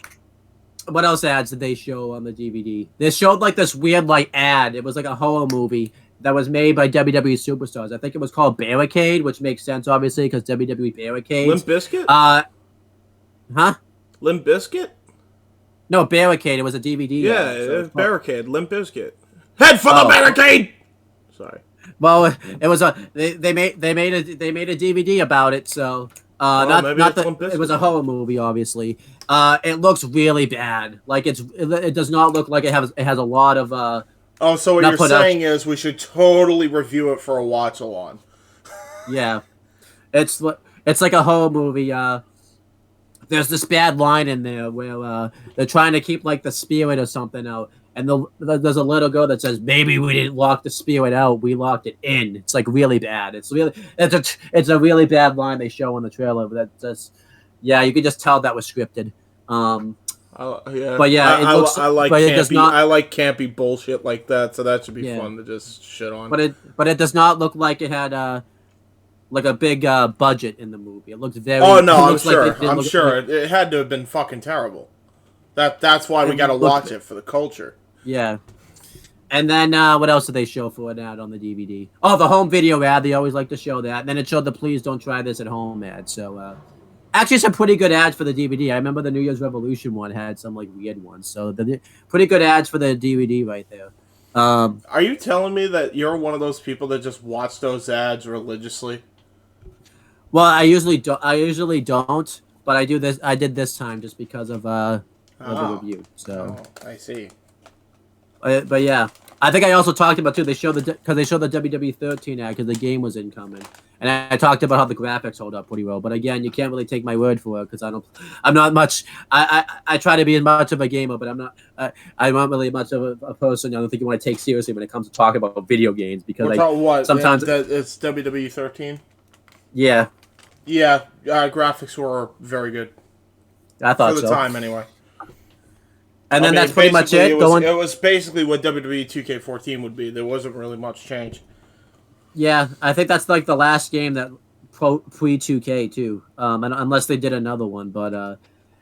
What else ads did they show on the DVD? They showed like this weird like ad. It was like a horror movie that was made by WWE superstars. I think it was called Barricade, which makes sense obviously because WWE barricades. Limp Bizkit? Huh? Limp Bizkit? No, Barricade. It was a DVD. Yeah, ad, so it was it's Barricade. Limp Bizkit. Head for the barricade! Sorry. Well, it was they made a DVD about it. So maybe not it's Limp the, Bizkit. it was a horror movie, obviously. It looks really bad. Like it does not look like it has a lot of Oh, so what not you're put out- saying is we should totally review it for a watch-along. yeah. It's like a horror movie. There's this bad line in there where they're trying to keep like the spirit or something out, and there's a little girl that says, "Maybe we didn't lock the spirit out, we locked it in." It's like really bad. It's a really bad line they show in the trailer. But you could just tell that was scripted. Yeah. But yeah, it looks. I like but campy. it does not. I like campy bullshit like that, so that should be Yeah. fun to just shit on. But it does not look like it had like a big budget in the movie. It looks very. Oh no, it I'm looks like sure. it didn't I'm look- sure it had to have been fucking terrible. That's why we It got to looked- watch it for the culture. Yeah. And then what else did they show for an ad on the DVD? Oh, the home video ad. They always like to show that. And then it showed the "Please don't try this at home" ad. So actually, some pretty good ads for the DVD. I remember the New Year's Revolution one had some like weird ones. So pretty good ads for the DVD right there. Are you telling me that you're one of those people that just watch those ads religiously? Well, I usually don't, but I do this. I did this time just because of the review. So, I see. but yeah, I think I also talked about too. They showed the WWE 13 ad because the game was incoming, and I talked about how the graphics hold up pretty well. But again, you can't really take my word for it because I'm not much. I try to be as much of a gamer, but I'm not. I'm not really much of a person. I don't think you want to take seriously when it comes to talking about video games because We're talking what? sometimes It's WWE 13. yeah, Yeah, graphics were very good I thought for the so. time anyway. And then I mean, that's pretty much basically, it. It was basically what WWE 2K14 would be. There wasn't really much change. Yeah, I think that's like the last game that pre 2K too. Unless they did another one, but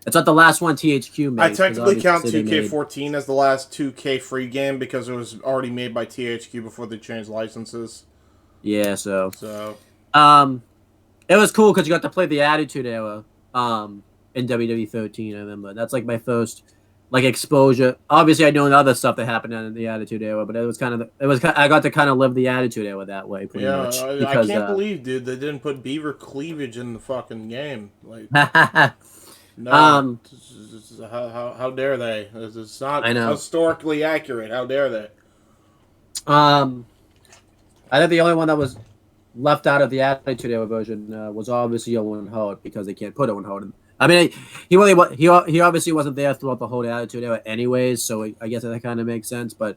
it's not the last one THQ made. I technically 'cause count obviously they made- 2K14 as the last 2K free game because it was already made by THQ before they changed licenses. Yeah, so So it was cool because you got to play the Attitude Era in WWE 13. I remember that's like my first like exposure. Obviously, I know other stuff that happened in the Attitude Era, but I got to kind of live the Attitude Era that way pretty yeah, much. I Because, can't believe, dude, they didn't put beaver cleavage in the fucking game. Like, no, how dare they? It's not I know. historically accurate. How dare they? I think the only one that was left out of the Attitude Era version was obviously Owen Hart because they can't put Owen Hart in. I mean, he obviously wasn't there throughout the whole Attitude Era anyways, so I guess that kind of makes sense. But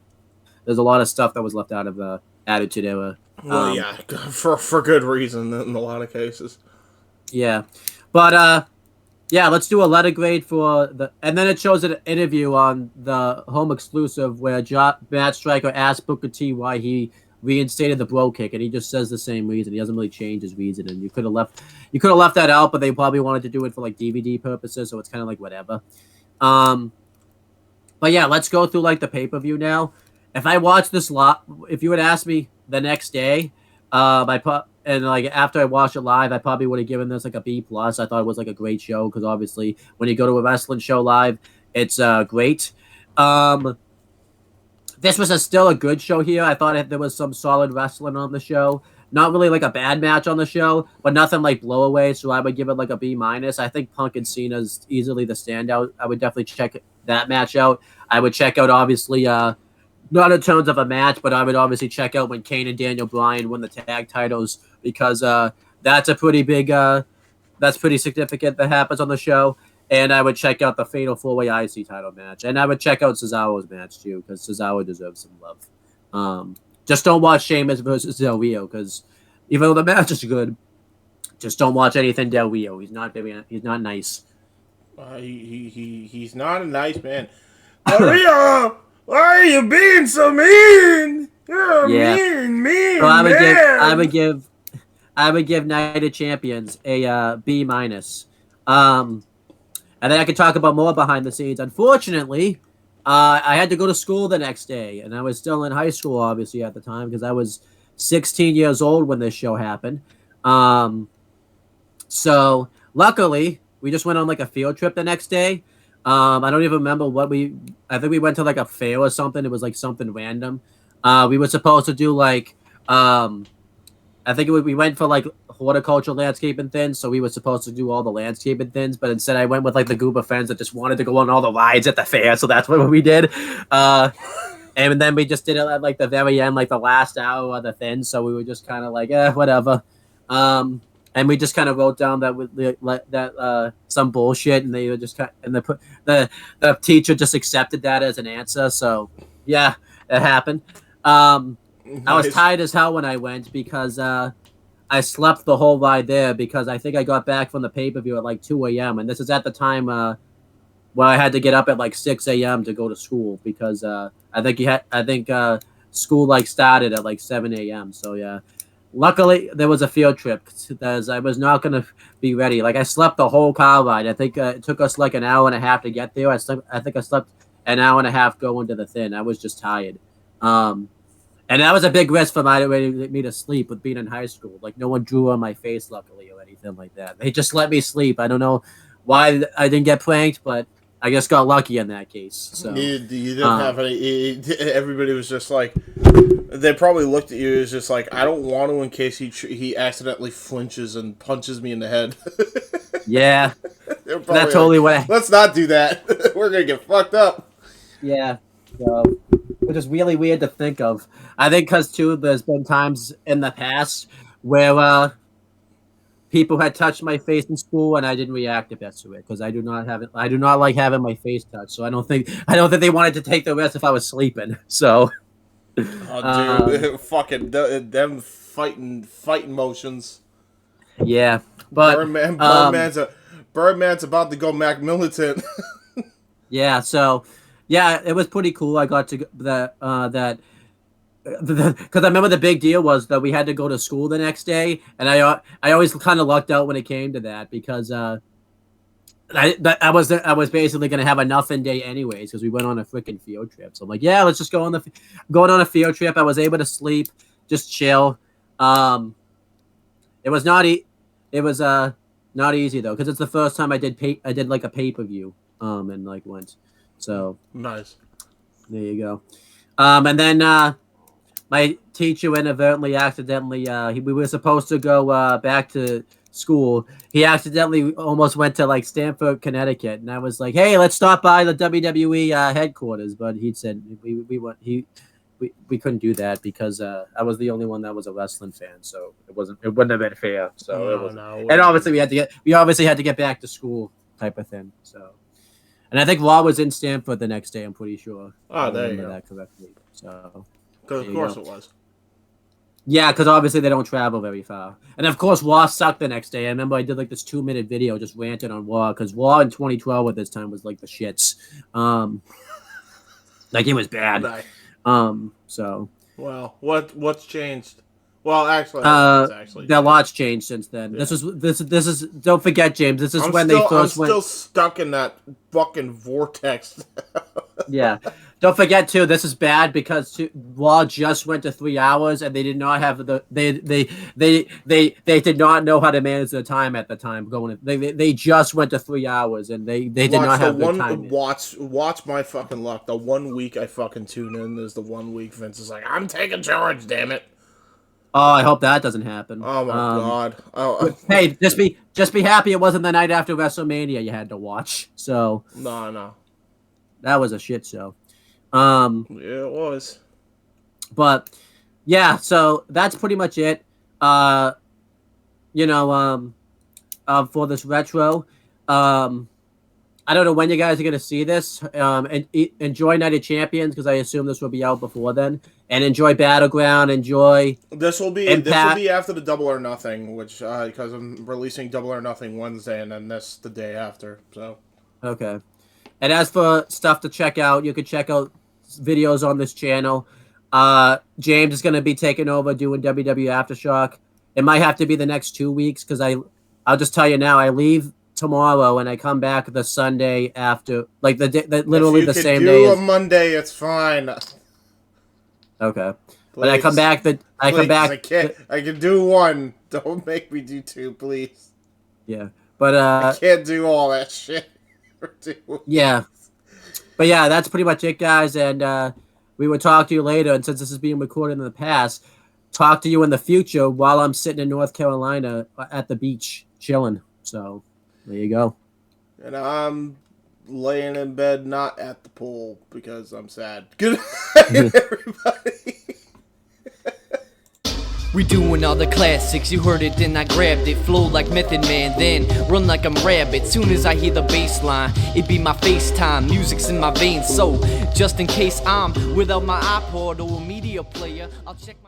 there's a lot of stuff that was left out of the Attitude Era. Well, yeah, for good reason in a lot of cases. Yeah, but yeah, let's do a letter grade for and then it shows an interview on the home exclusive where Matt Stryker asked Booker T why he reinstated the bro kick, and he just says the same reason. He doesn't really change his reason, and you could have left that out, but they probably wanted to do it for like DVD purposes, so it's kind of like whatever. But yeah, let's go through like the pay-per-view now. If I watch this if you would ask me the next day, and like after I watched it live, I probably would have given this like a B+. I thought it was like a great show because obviously when you go to a wrestling show live, it's great. This was still a good show here. I thought there was some solid wrestling on the show. Not really like a bad match on the show, but nothing like blowaway. So I would give it like a B-. I think Punk and Cena is easily the standout. I would definitely check that match out. I would check out obviously not in terms of a match, but I would obviously check out when Kane and Daniel Bryan win the tag titles because that's a pretty big, that's pretty significant that happens on the show. And I would check out the Fatal 4-Way IC title match. And I would check out Cesaro's match, too, because Cesaro deserves some love. Just don't watch Sheamus versus Del Rio, because even though the match is good. Just don't watch anything Del Rio. He's not nice. He's not a nice man. Maria, why are you being so mean? You're a mean So man. I would give Night of Champions a B minus. And then I could talk about more behind the scenes. Unfortunately, I had to go to school the next day, and I was still in high school, obviously, at the time, because I was 16 years old when this show happened. So luckily, we just went on like a field trip the next day. I don't even remember I think we went to like a fair or something. It was like something random. We were supposed to do like, I think we went for like horticultural landscaping things. So we were supposed to do all the landscaping things, but instead I went with like the group of friends that just wanted to go on all the rides at the fair. So that's what we did. And then we just did it at like the very end, like the last hour of the thing. So we were just kind of like, whatever. And we just kind of wrote down that some bullshit, and they were just the teacher just accepted that as an answer. So yeah, it happened. I was tired as hell when I went because I slept the whole ride there because I think I got back from the pay-per-view at like 2 a.m. and this is at the time where I had to get up at like 6 a.m. to go to school because I think school like started at like 7 a.m. So yeah. Luckily, there was a field trip because I was not going to be ready. Like, I slept the whole car ride. I think it took us like an hour and a half to get there. I think I slept an hour and a half going to the thing. I was just tired. And that was a big risk for me to sleep with being in high school. Like, no one drew on my face, luckily, or anything like that. They just let me sleep. I don't know why I didn't get pranked, but I just got lucky in that case. So you didn't have any. Everybody was just like, they probably looked at you as just like, I don't want to in case he accidentally flinches and punches me in the head. Yeah, that's totally what. Let's not do that. We're gonna get fucked up. Yeah, so, which is really weird to think of. I think because too, there's been times in the past where people had touched my face in school and I didn't react the best to it because I do not like having my face touched. So I don't think they wanted to take the risk if I was sleeping. So. Oh, dude, fucking them fighting motions. Yeah, but Birdman's about to go Mac militant. Yeah, so yeah, it was pretty cool. I got to because I remember the big deal was that we had to go to school the next day, and I always kind of lucked out when it came to that because I was basically gonna have a nothing day anyways because we went on a freaking field trip. So I'm like, yeah, let's just going on a field trip. I was able to sleep, just chill. It was not not easy though because it's the first time I did like a pay-per-view and like went. So nice. There you go. And then my teacher accidentally we were supposed to go back to school. He accidentally almost went to like Stamford, Connecticut, and I was like, "Hey, let's stop by the WWE headquarters." But he said we couldn't do that because I was the only one that was a wrestling fan, so it wouldn't have been fair. So and obviously we had to get back to school type of thing. So, and I think Law was in Stamford the next day. I'm pretty sure. Oh, there you go. That correctly. So, of course it was. Yeah, because obviously they don't travel very far. And of course, Raw sucked the next day. I remember I did like this 2-minute video just ranting on Raw because Raw in 2012 at this time was like the shits. Like it was bad. So. Well, what's changed? Well, actually, the lot's changed since then. Yeah. This is. Don't forget, James. This is I'm still stuck in that fucking vortex. Yeah. Don't forget too. This is bad because Raw just went to 3 hours and they did not have they did not know how to manage their time at the time going. They just went to 3 hours and they did not have the time. Watch my fucking luck. The 1 week I fucking tune in is the 1 week Vince is like, I'm taking charge. Damn it. Oh, I hope that doesn't happen. Oh my god! Oh. Hey, just be happy it wasn't the night after WrestleMania you had to watch. So no, that was a shit show. Yeah, it was. But yeah, so that's pretty much it. For this retro, I don't know when you guys are going to see this. Enjoy Night of Champions because I assume this will be out before then. And enjoy Battleground. Enjoy This will be Impact. after the Double or Nothing, which because I'm releasing Double or Nothing Wednesday, and then this the day after. So Okay. And as for stuff to check out, you can check out videos on this channel. James is going to be taking over doing WWE Aftershock. It might have to be the next 2 weeks because I'll just tell you now, I leave tomorrow and I come back the Sunday after, like literally the same day. If you could do a Monday, it's fine. Okay. Please. But I come back I can do one. Don't make me do two, please. Yeah. But I can't do all that shit. Yeah. But yeah, that's pretty much it, guys. And we will talk to you later. And since this is being recorded in the past, talk to you in the future while I'm sitting in North Carolina at the beach chilling. So there you go. And I'm laying in bed, not at the pool, because I'm sad. Good night, everybody. We doing all the classics, you heard it, then I grabbed it. Flow like Method Man, then run like I'm Rabbit. Soon as I hear the bass line, it be my FaceTime. Music's in my veins, so just in case I'm without my iPod or a media player, I'll check my